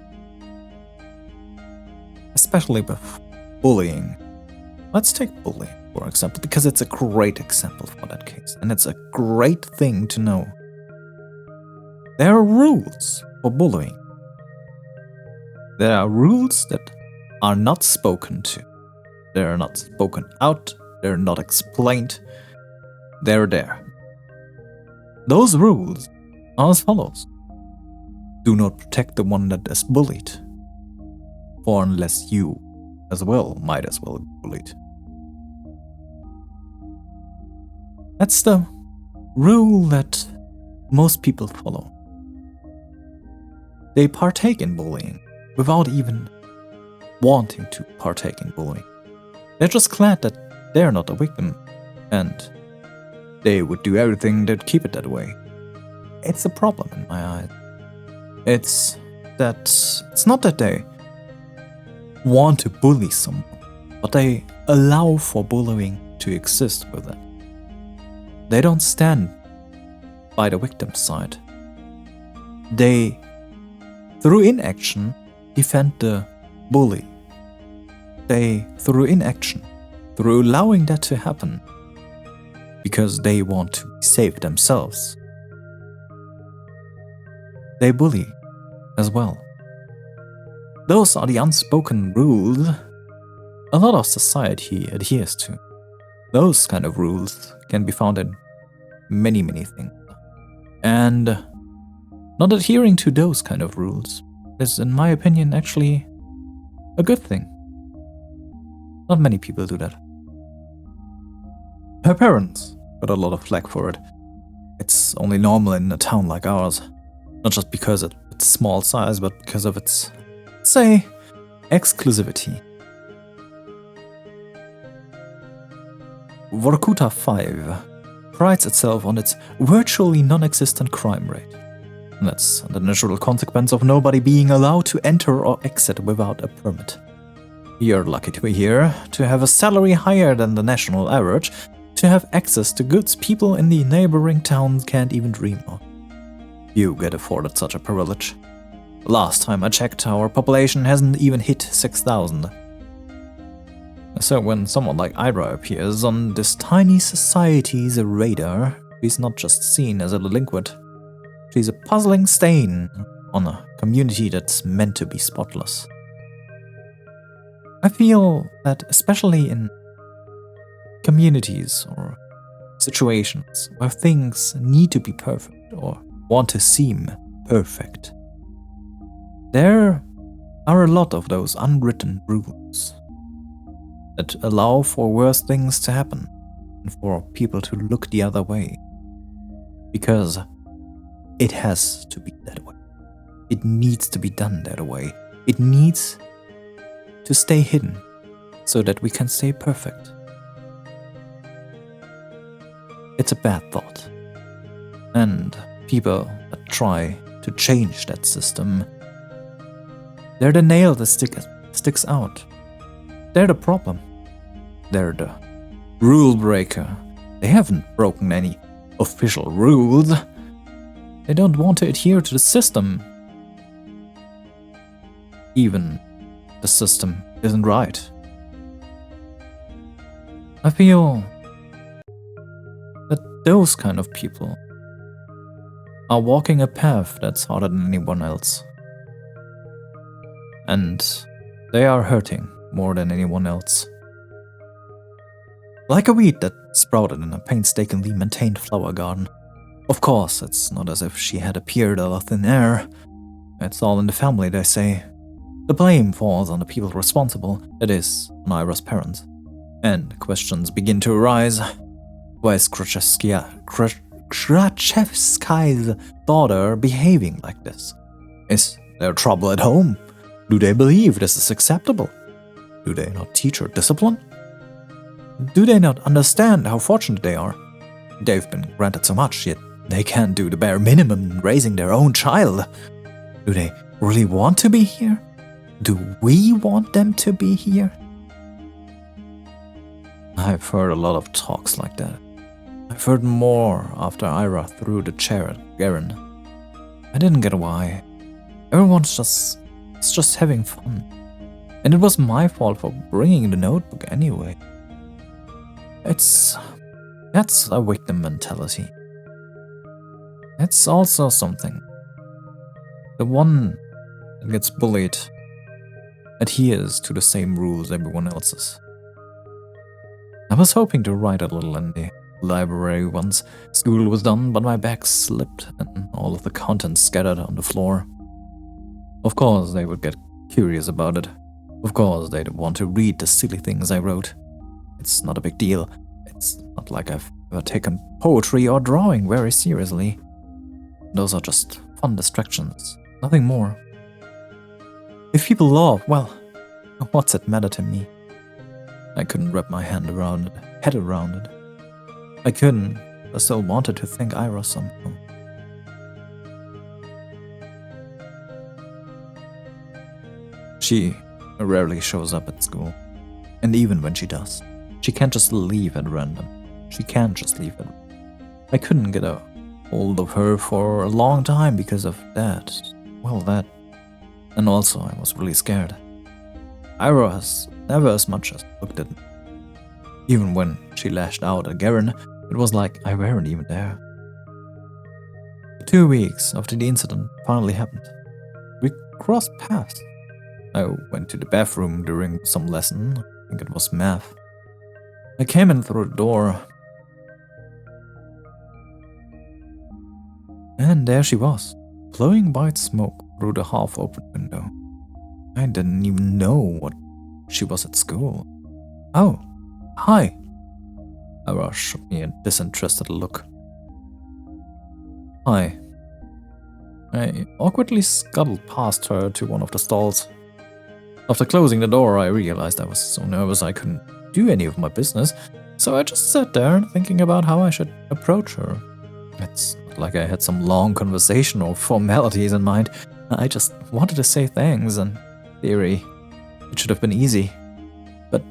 A: especially with bullying. Let's take bullying, for example, because it's a great example for that case, and it's a great thing to know. There are rules for bullying. There are rules that are not spoken to. They are not spoken out, they're not explained, they're there. Those rules are as follows. Do not protect the one that is bullied, for unless you as well might as well be bullied. That's the rule that most people follow. They partake in bullying without even wanting to partake in bullying. They're just glad that they're not a victim, and they would do everything to keep it that way. It's a problem in my eyes. It's not that they want to bully someone, but they allow for bullying to exist with it. They don't stand by the victim's side. They, through inaction, defend the bully. They, through inaction, through allowing that to happen, because they want to save themselves, they bully as well. Those are the unspoken rules a lot of society adheres to. Those kind of rules can be found in many things. And not adhering to those kind of rules is, in my opinion, actually a good thing. Not many people do that. Her parents got a lot of flack for it. It's only normal in a town like ours. Not just because of its small size, but because of its, say, exclusivity. Vorkuta 5 prides itself on its virtually non-existent crime rate. That's the natural consequence of nobody being allowed to enter or exit without a permit. You're lucky to be here, to have a salary higher than the national average, to have access to goods people in the neighboring towns can't even dream of. You get afforded such a privilege. Last time I checked, our population hasn't even hit 6,000. So when someone like Ira appears on this tiny society's radar, she's not just seen as a delinquent. She's a puzzling stain on a community that's meant to be spotless. I feel that especially in communities or situations where things need to be perfect or want to seem perfect, there are a lot of those unwritten rules that allow for worse things to happen and for people to look the other way. Because it has to be that way. It needs to be done that way. It needs to stay hidden so that we can stay perfect. It's a bad thought. And people that try to change that system, they're the nail that sticks out. They're the problem. They're the rule breaker. They haven't broken any official rules. They don't want to adhere to the system. even the system isn't right. I feel that those kind of people are walking a path that's harder than anyone else. And they are hurting more than anyone else. Like a weed that sprouted in a painstakingly maintained flower garden. Of course, it's not as if she had appeared out of thin air. It's all in the family, they say. The blame falls on the people responsible, that is, on Ira's parents. And questions begin to arise. Why is Krachevska's daughter behaving like this? Is there trouble at home? Do they believe this is acceptable? Do they not teach her discipline? Do they not understand how fortunate they are? They've been granted so much, yet they can't do the bare minimum in raising their own child. Do they really want to be here? Do we want them to be here? I've heard a lot of talks like that. I've heard more after Ira threw the chair at Garen. I didn't get why. Everyone's just having fun. And it was my fault for bringing the notebook anyway. That's a victim mentality. It's also something. The one that gets bullied adheres to the same rules everyone else is. I was hoping to write a little in the library once school was done, but my bag slipped and all of the contents scattered on the floor. Of course they would get curious about it. Of course they'd want to read the silly things I wrote. It's not a big deal. It's not like I've ever taken poetry or drawing very seriously. Those are just fun distractions, nothing more. If people laugh, well, what's it matter to me? I couldn't wrap my head around it. I couldn't. I still wanted to thank Ira somehow. She rarely shows up at school. And even when she does, she can't just leave at random. I couldn't get a hold of her for a long time because of that. Well, that. And also, I was really scared. Ira has never as much as looked at me. Even when she lashed out at Garen, it was like I weren't even there. 2 weeks after the incident finally happened, we crossed paths. I went to the bathroom during some lesson, I think it was math. I came in through the door, and there she was, blowing white smoke through the half-open window. I didn't even know what she was at school. Oh, hi. Ira shot me a disinterested look. Hi. I awkwardly scuttled past her to one of the stalls. After closing the door, I realized I was so nervous I couldn't do any of my business, so I just sat there thinking about how I should approach her. It's not like I had some long conversation or formalities in mind. I just wanted to say thanks, and in theory, it should have been easy. But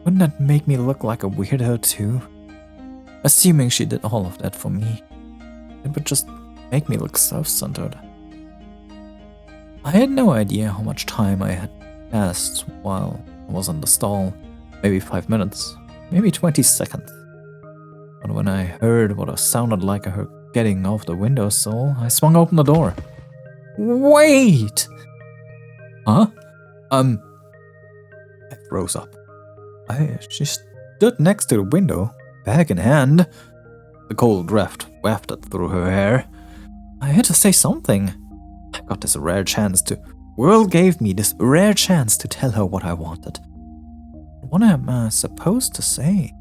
A: wouldn't that make me look like a weirdo too? Assuming she did all of that for me, it would just make me look self-centered. I had no idea how much time I had passed while I was in the stall. Maybe 5 minutes, maybe 20 seconds. But when I heard what sounded like her getting off the windowsill, I swung open the door. Wait! Huh? I froze up. She stood next to the window, bag in hand. The cold draft wafted through her hair. I had to say something. I got this rare chance to... World gave me this rare chance to tell her what I wanted. What am I supposed to say?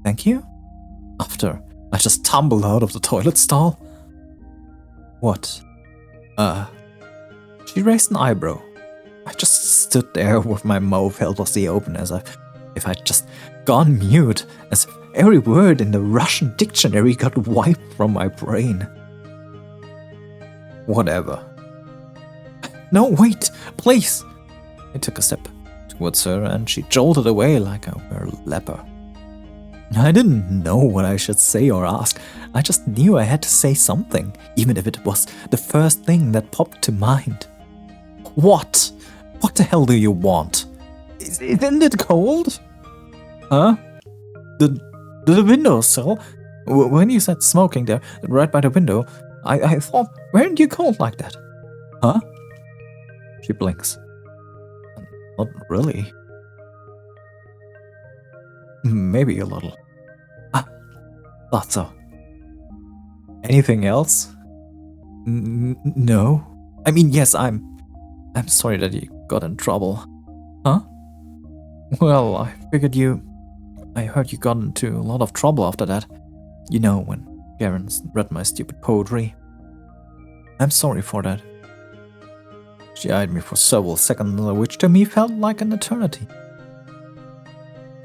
A: Thank you? After I just tumbled out of the toilet stall? What? She raised an eyebrow. I just stood there with my mouth helplessly open as if I'd just gone mute, as if every word in the Russian dictionary got wiped from my brain. Whatever. No, wait, please! I took a step towards her and she jolted away like I were a leper. I didn't know what I should say or ask. I just knew I had to say something, even if it was the first thing that popped to mind. What? What the hell do you want? Isn't it cold? Huh? The windowsill? When you said smoking there, right by the window, I thought, weren't you cold like that? Huh? She blinks. Not really. Maybe a little. Thought so. Anything else? No. I mean, yes, I'm sorry that you got in trouble. Huh? Well, I heard you got into a lot of trouble after that. You know, when Karen read my stupid poetry. I'm sorry for that. She eyed me for several seconds, which to me felt like an eternity.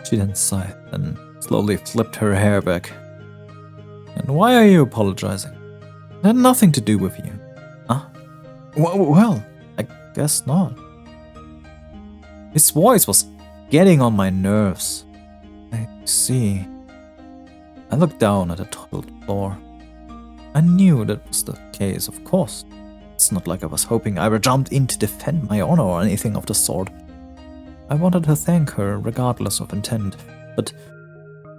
A: She then sighed and slowly flipped her hair back. And why are you apologizing? It had nothing to do with you. Huh? Well, I guess not. His voice was getting on my nerves. I see. I looked down at the tiled floor. I knew that was the case, of course. It's not like I was hoping Ira jumped in to defend my honor or anything of the sort. I wanted to thank her regardless of intent, but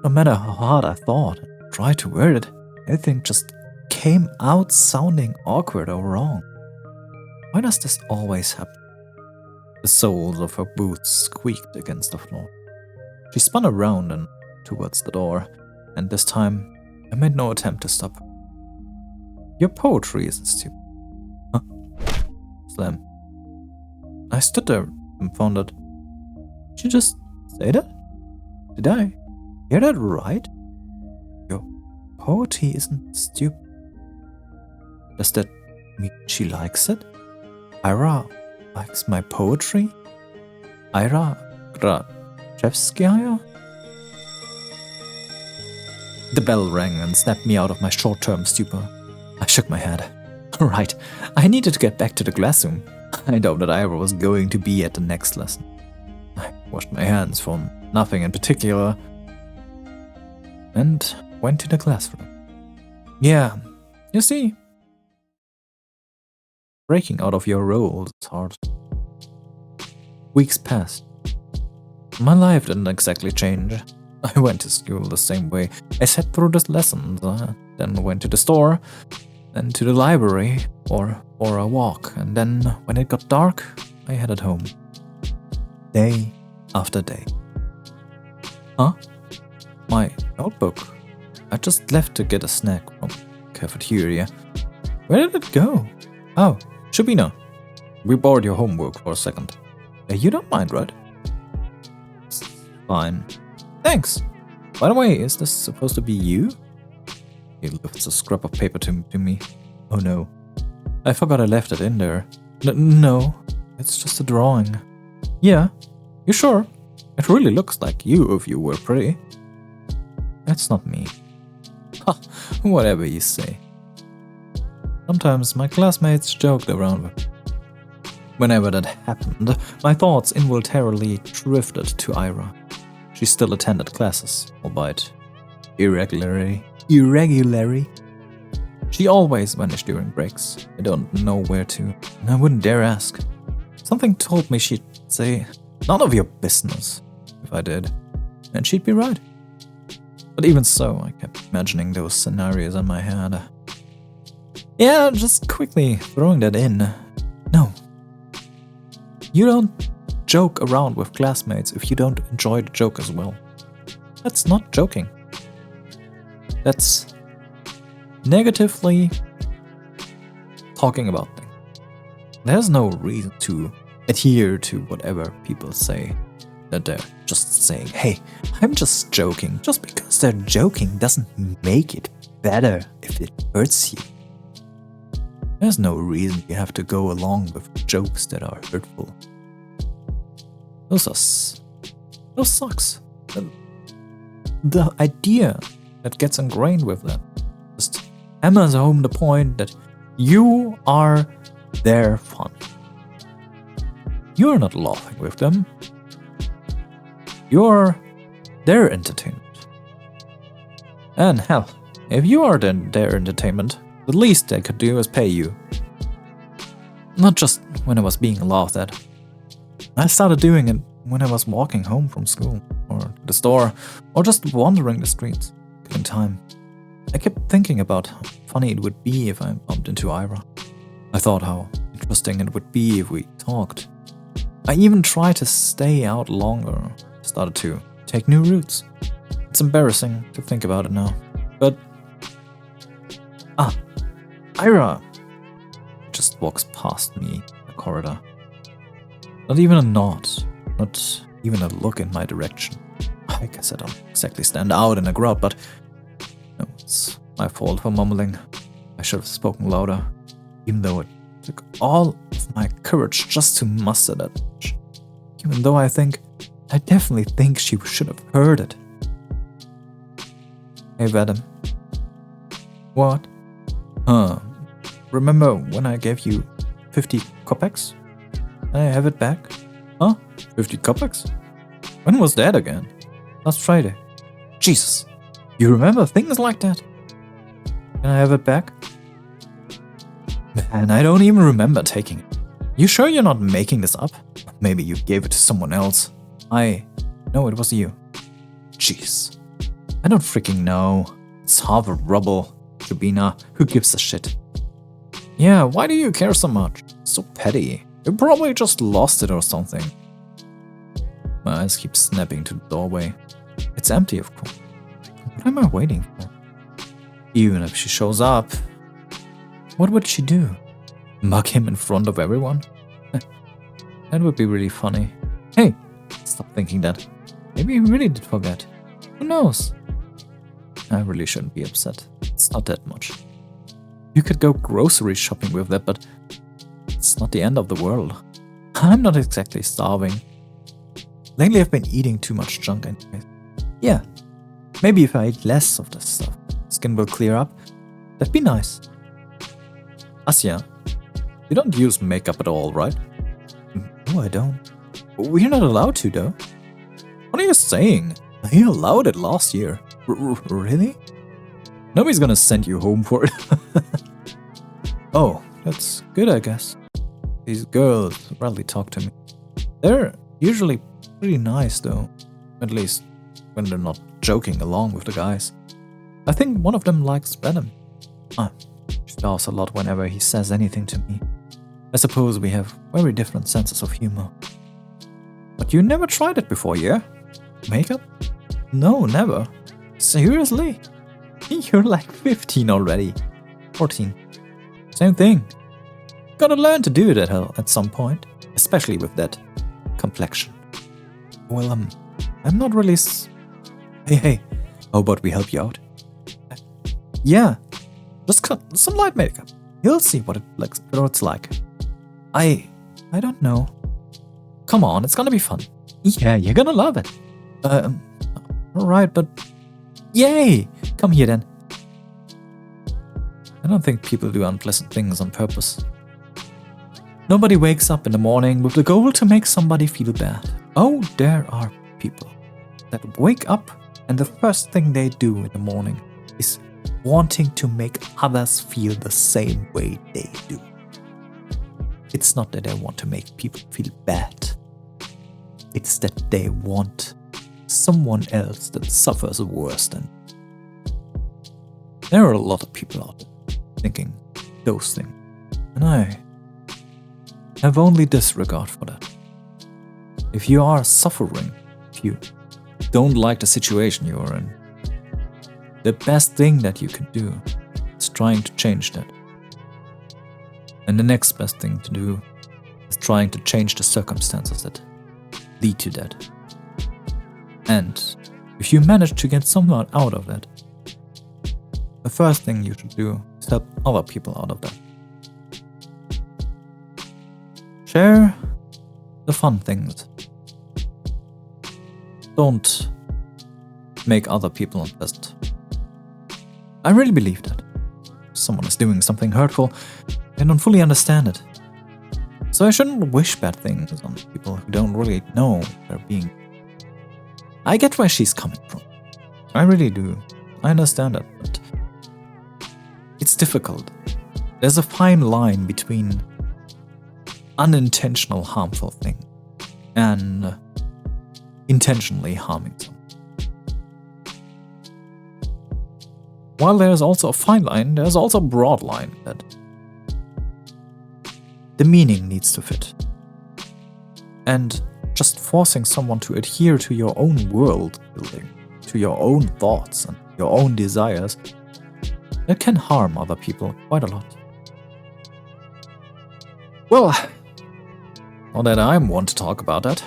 A: no matter how hard I thought and tried to word it, everything just came out sounding awkward or wrong. Why does this always happen? The soles of her boots squeaked against the floor. She spun around and towards the door, and this time I made no attempt to stop her. Your poetry isn't stupid. Huh? Slam. I stood there confounded. Did you just say that? Did I hear that right? Your poetry isn't stupid. Does that mean she likes it? Ira likes my poetry? Ira Grachevskaya? The bell rang and snapped me out of my short-term stupor. I shook my head. Right, I needed to get back to the classroom. I doubted Ira was going to be at the next lesson. I washed my hands from nothing in particular and went to the classroom. Yeah, you see, breaking out of your role is hard. Weeks passed. My life didn't exactly change. I went to school the same way. I sat through the lessons, then went to the store, then to the library, or for a walk, and then, when it got dark, I headed home. Day after day. Huh? My notebook. I just left to get a snack from the cafeteria. Where did it go? Oh, Shabina. We borrowed your homework for a second. You don't mind, right? It's fine. Thanks. By the way, is this supposed to be you? He lifts a scrap of paper to me. Oh no. I forgot I left it in there. No, it's just a drawing. Yeah, you sure? It really looks like you if you were pretty. That's not me. Ha, whatever you say. Sometimes my classmates joked around with me. Whenever that happened, my thoughts involuntarily drifted to Ira. She still attended classes, albeit irregularly. She always vanished during breaks. I don't know where to, and I wouldn't dare ask. Something told me she'd say, "None of your business," if I did, and she'd be right. But even so, I kept imagining those scenarios in my head. Yeah, just quickly throwing that in. No. You don't joke around with classmates if you don't enjoy the joke as well. That's not joking. That's negatively talking about things. There's no reason to adhere to whatever people say. That they're just saying, hey, I'm just joking. Just because they're joking doesn't make it better if it hurts you. There's no reason you have to go along with jokes that are hurtful. Those sucks. The idea that gets ingrained with them just hammers home the point that you are their fun. You're not laughing with them. You're their entertainment. And hell, if you are their entertainment, the least they could do is pay you. Not just when I was being laughed at. I started doing it when I was walking home from school, or to the store, or just wandering the streets, killing time. I kept thinking about how funny it would be if I bumped into Ira. I thought how interesting it would be if we talked. I even tried to stay out longer, started to take new routes. It's embarrassing to think about it now, but... Ira just walks past me in the corridor. Not even a nod, not even a look in my direction. I guess I don't exactly stand out in a crowd, but no, it's my fault for mumbling. I should have spoken louder, even though it took all of my courage just to muster that much. Even though I definitely think she should have heard it. Hey, Vadim. What? Remember when I gave you 50 kopecks? Can I have it back? Huh? 50 kopecks? When was that again? Last Friday. Jesus. You remember things like that? Can I have it back? Man, I don't even remember taking it. You sure you're not making this up? Maybe you gave it to someone else. No, it was you. Jeez. I don't freaking know. It's half a rubble. Jubina, who gives a shit? Yeah, why do you care so much? So petty. You probably just lost it or something. My eyes keep snapping to the doorway. It's empty, of course. What am I waiting for? Even if she shows up, what would she do? Mug him in front of everyone? That would be really funny. Hey, stop thinking that. Maybe he really did forget. Who knows? I really shouldn't be upset. It's not that much. You could go grocery shopping with that, but it's not the end of the world. I'm not exactly starving. Lately I've been eating too much junk anyways. Yeah, maybe if I eat less of this stuff, skin will clear up. That'd be nice. Asya, you don't use makeup at all, right? No, I don't. We're not allowed to, though. What are you saying? You allowed it last year. Really? Nobody's gonna send you home for it. Oh, that's good, I guess. These girls rarely talk to me. They're usually pretty nice, though. At least when they're not joking along with the guys. I think one of them likes Venom. She laughs a lot whenever he says anything to me. I suppose we have very different senses of humor. But you never tried it before, yeah? Makeup? No, never. Seriously? You're like 15 already. 14. Same thing. Gotta learn to do it at some point. Especially with that complexion. Well, I'm not really Hey, how about we help you out? Yeah. Just cut some light makeup. You'll see what it's like. I don't know. Come on, it's gonna be fun. Yeah, you're gonna love it. Alright, but... Yay! Come here then. I don't think people do unpleasant things on purpose. Nobody wakes up in the morning with the goal to make somebody feel bad. Oh, there are people that wake up and the first thing they do in the morning is wanting to make others feel the same way they do. It's not that they want to make people feel bad. It's that they want someone else that suffers worse than. There are a lot of people out there thinking those things, and I have only disregard for that. If you are suffering, if you don't like the situation you are in, the best thing that you can do is trying to change that. And the next best thing to do is trying to change the circumstances that lead to that. And if you manage to get somewhat out of that, the first thing you should do is help other people out of that. Share the fun things. Don't make other people unpleasant. I really believe that. If someone is doing something hurtful, I don't fully understand it. So I shouldn't wish bad things on people who don't really know they're being. I get where she's coming from. I really do. I understand it, but it's difficult. There's a fine line between unintentional harmful thing and intentionally harming someone. While there's also a fine line, there's also a broad line that the meaning needs to fit. And just forcing someone to adhere to your own world building, to your own thoughts and your own desires, that can harm other people quite a lot. Well, now that I'm one to talk about that,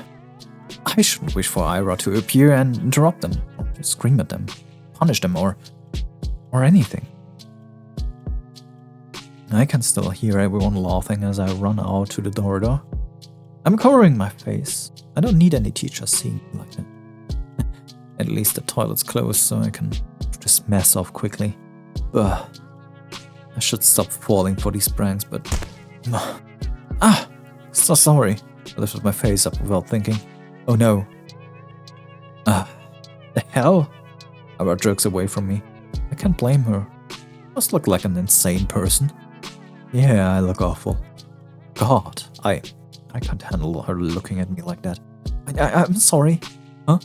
A: I shouldn't wish for Ira to appear and interrupt them, or to scream at them, punish them, or anything. I can still hear everyone laughing as I run out to the corridor. I'm covering my face. I don't need any teachers seeing me like that. At least the toilet's closed, so I can push this mess off quickly. Ugh. I should stop falling for these pranks, but... So sorry. I lifted my face up without thinking. Oh no. The hell? Ira jerks away from me. I can't blame her. I must look like an insane person. Yeah, I look awful. God, I can't handle her looking at me like that. I'm sorry. Huh?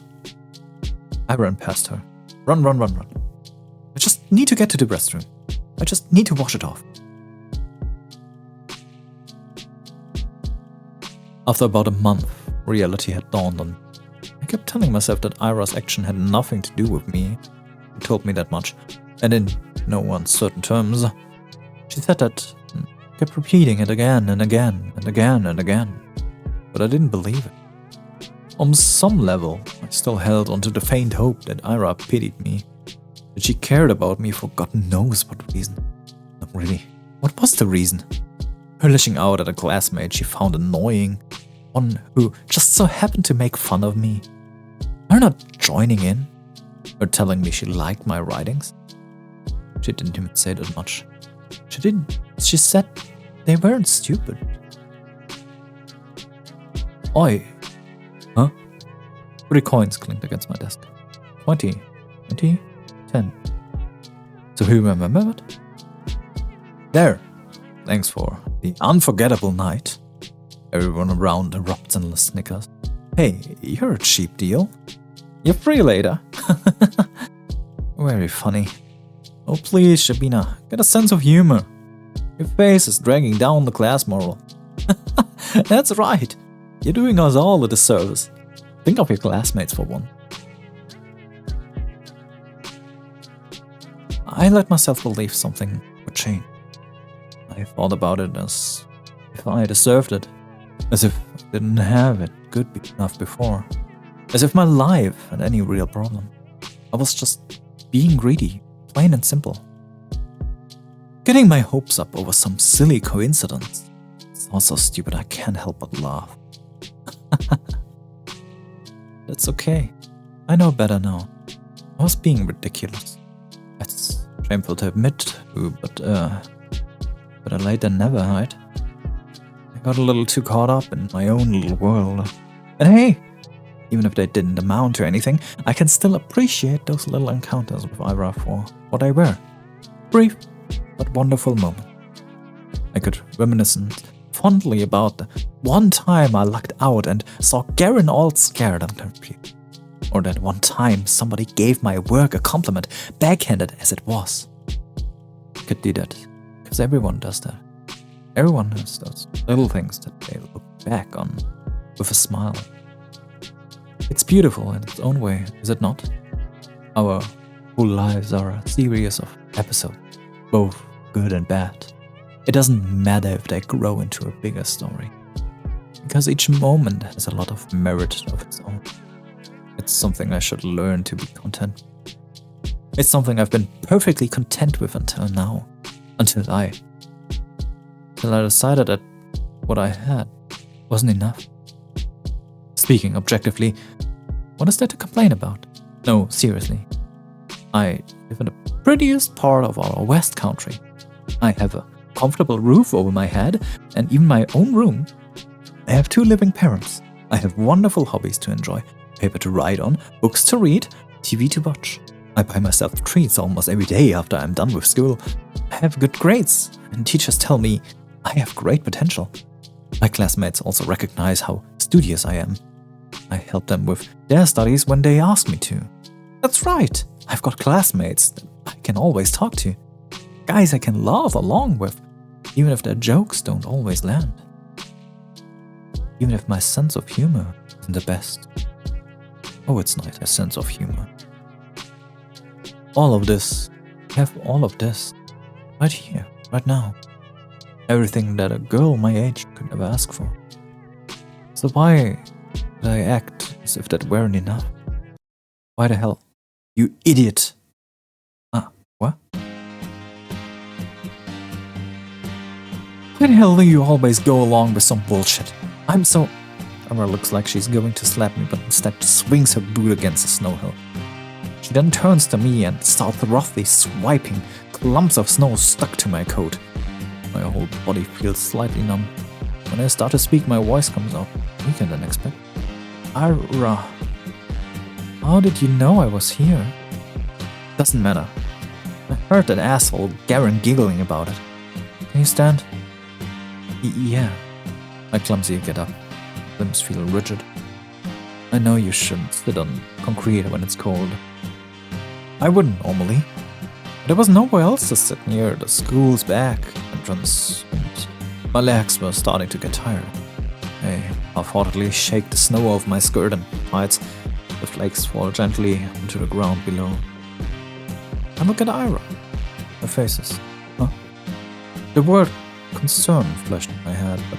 A: I ran past her. Run. I just need to get to the restroom. I just need to wash it off. After about a month, reality had dawned on me. I kept telling myself that Ira's action had nothing to do with me. She told me that much, and in no uncertain terms. She said that, kept repeating it again and again and again and again. But I didn't believe it. On some level, I still held onto the faint hope that Ira pitied me, that she cared about me for God knows what reason. Not really. What was the reason? Her lashing out at a classmate she found annoying, one who just so happened to make fun of me. Her not joining in, her telling me she liked my writings. She didn't even say that much. She said they weren't stupid. Oi. Huh? 3 coins clinked against my desk. 20, 10. So who remembered? There. Thanks for the unforgettable night. Everyone around erupts in snickers. Hey, you're a cheap deal. You're free later. Very funny. Oh please, Shabina, get a sense of humor. Your face is dragging down the class moral. That's right. You're doing us all a disservice. Think of your classmates for one. I let myself believe something would change. I thought about it as if I deserved it. As if I didn't have it good enough before. As if my life had any real problem. I was just being greedy, plain and simple. Getting my hopes up over some silly coincidence. It's all so stupid I can't help but laugh. That's okay. I know better now. I was being ridiculous. It's shameful to admit to, but better late than never, right? I got a little too caught up in my own little world. And hey, even if they didn't amount to anything, I can still appreciate those little encounters with Ira for what they were. Brief, but wonderful moment. I could reminisce fondly about the one time I lucked out and saw Garen all scared and confused. Or that one time somebody gave my work a compliment, backhanded as it was. I could do that, because everyone does that. Everyone has those little things that they look back on with a smile. It's beautiful in its own way, is it not? Our whole lives are a series of episodes, both good and bad. It doesn't matter if they grow into a bigger story, because each moment has a lot of merit of its own. It's something I should learn to be content with. It's something I've been perfectly content with until now. Until I decided that what I had wasn't enough. Speaking objectively, what is there to complain about? No, seriously. I live in the prettiest part of our West Country. I have a comfortable roof over my head and even my own room. I have 2 living parents. I have wonderful hobbies to enjoy, paper to write on, books to read, TV to watch. I buy myself treats almost every day after I'm done with school. I have good grades, and teachers tell me I have great potential. My classmates also recognize how studious I am. I help them with their studies when they ask me to. That's right, I've got classmates that I can always talk to. Guys I can laugh along with, even if their jokes don't always land. Even if my sense of humor isn't the best. Oh, it's not a sense of humor. All of this, I have all of this, right here, right now. Everything that a girl my age could ever ask for. So why did I act as if that weren't enough? Why the hell? You idiot! What? Why the hell do you always go along with some bullshit? I'm so... Amber looks like she's going to slap me, but instead swings her boot against the snow hill. She then turns to me and starts roughly swiping clumps of snow stuck to my coat. My whole body feels slightly numb. When I start to speak, my voice comes out weaker than expected. Ira, how did you know I was here? Doesn't matter. I heard that asshole Garen giggling about it. Can you stand? Yeah. I clumsily get up. Limbs feel rigid. I know you shouldn't sit on concrete when it's cold. I wouldn't normally. There was nowhere else to sit near the school's back entrance, and my legs were starting to get tired. I half-heartedly shake the snow off my skirt and tights. The flakes fall gently into the ground below. I look at Ira. Her faces. The word concern flashed in my head, but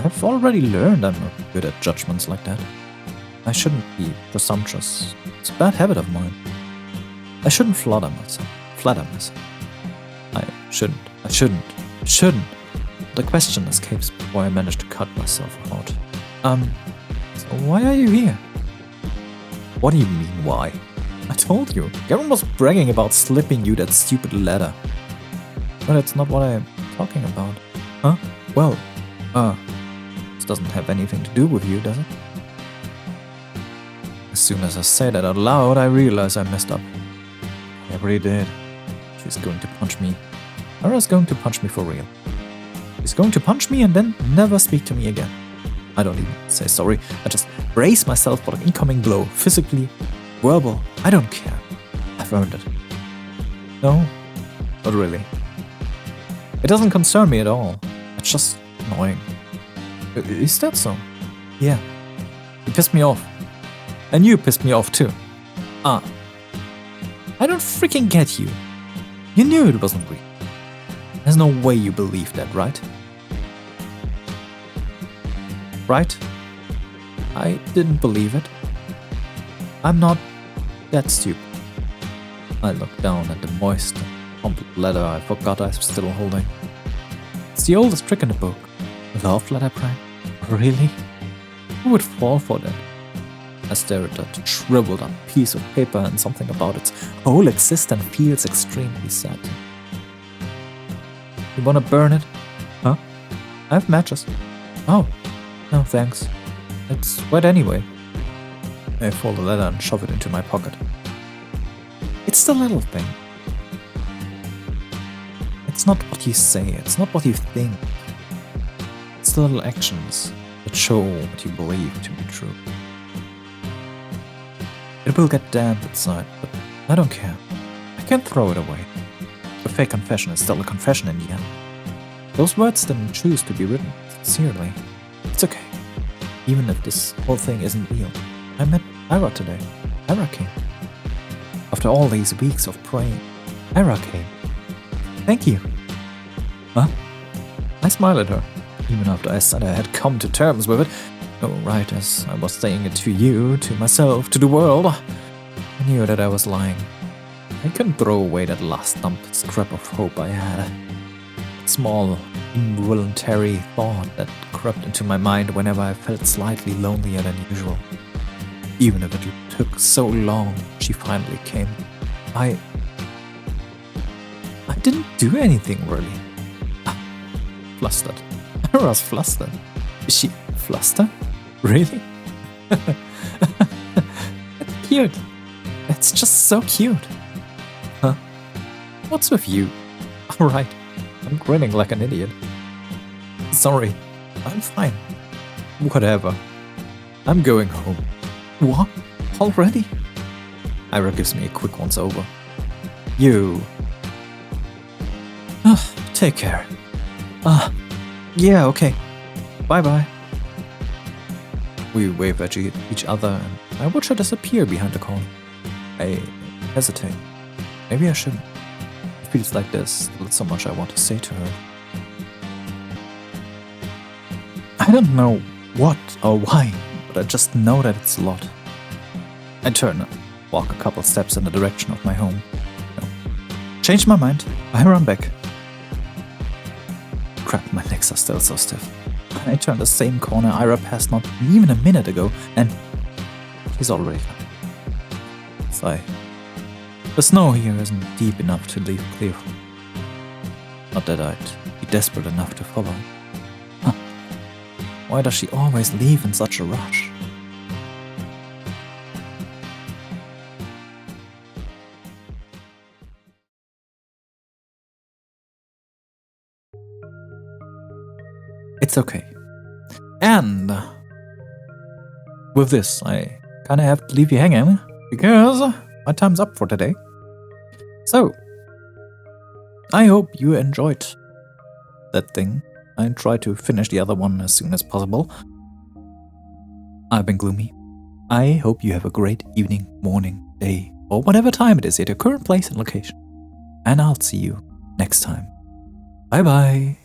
A: I've already learned I'm not good at judgments like that. I shouldn't be presumptuous. It's a bad habit of mine. I shouldn't flatter myself. I shouldn't. The question escapes before I manage to cut myself out. So why are you here? What do you mean, why? I told you. Garen was bragging about slipping you that stupid letter. But it's not what I'm talking about. Huh? Well, this doesn't have anything to do with you, does it? As soon as I say that out loud, I realize I messed up. I really did. She's going to punch me. Ira's going to punch me for real. She's going to punch me and then never speak to me again. I don't even say sorry. I just brace myself for the incoming blow. Physically, verbal, I don't care. I've earned it. No, not really. It doesn't concern me at all. It's just annoying. Is that so? Yeah. You pissed me off. And you pissed me off too. I don't freaking get you. You knew it wasn't real. There's no way you believe that, right? Right? I didn't believe it. I'm not that stupid. I look down at the moist, crumpled letter I forgot I was still holding. It's the oldest trick in the book. Love letter prank? Really? Who would fall for that? I stare at that shriveled up piece of paper and something about its whole existence feels extremely sad. You wanna burn it? Huh? I have matches. Oh, no thanks. It's wet anyway. I fold the letter and shove it into my pocket. It's the little thing. It's not what you say, it's not what you think. It's the little actions that show what you believe to be true. It will get damp inside, but I don't care. I can't throw it away. A fake confession is still a confession in the end. Those words didn't choose to be written sincerely. It's okay. Even if this whole thing isn't real. I met Ira today. Ira came. After all these weeks of praying, Ira came. Thank you. Huh? I smiled at her, even after I said I had come to terms with it. Oh, right, as I was saying it to you, to myself, to the world. I knew that I was lying. I couldn't throw away that last scrap of hope I had. That small, involuntary thought that crept into my mind whenever I felt slightly lonelier than usual. Even if it took so long, she finally came. I didn't do anything, really. Flustered. Ira's flustered. Is she flustered? Really? That's cute. That's just so cute. Huh? What's with you? Alright. I'm grinning like an idiot. Sorry. I'm fine. Whatever. I'm going home. What? Already? Ira gives me a quick once over. You. Take care. Yeah, okay. Bye-bye. We wave at each other and I watch her disappear behind the corner. I hesitate. Maybe I shouldn't. It feels like there's still so much I want to say to her. I don't know what or why, but I just know that it's a lot. I turn and walk a couple steps in the direction of my home. No. Change my mind. I run back. Crap, my legs are still so stiff. I turn the same corner Ira passed not even a minute ago, and he's already gone. Sigh. The snow here isn't deep enough to leave clear. Not that I'd be desperate enough to follow. Huh. Why does she always leave in such a rush? It's okay. And with this, I kinda have to leave you hanging because my time's up for today. So, I hope you enjoyed that thing. I try to finish the other one as soon as possible. I've been Gloomy. I hope you have a great evening, morning, day, or whatever time it is at your current place and location. And I'll see you next time. Bye bye.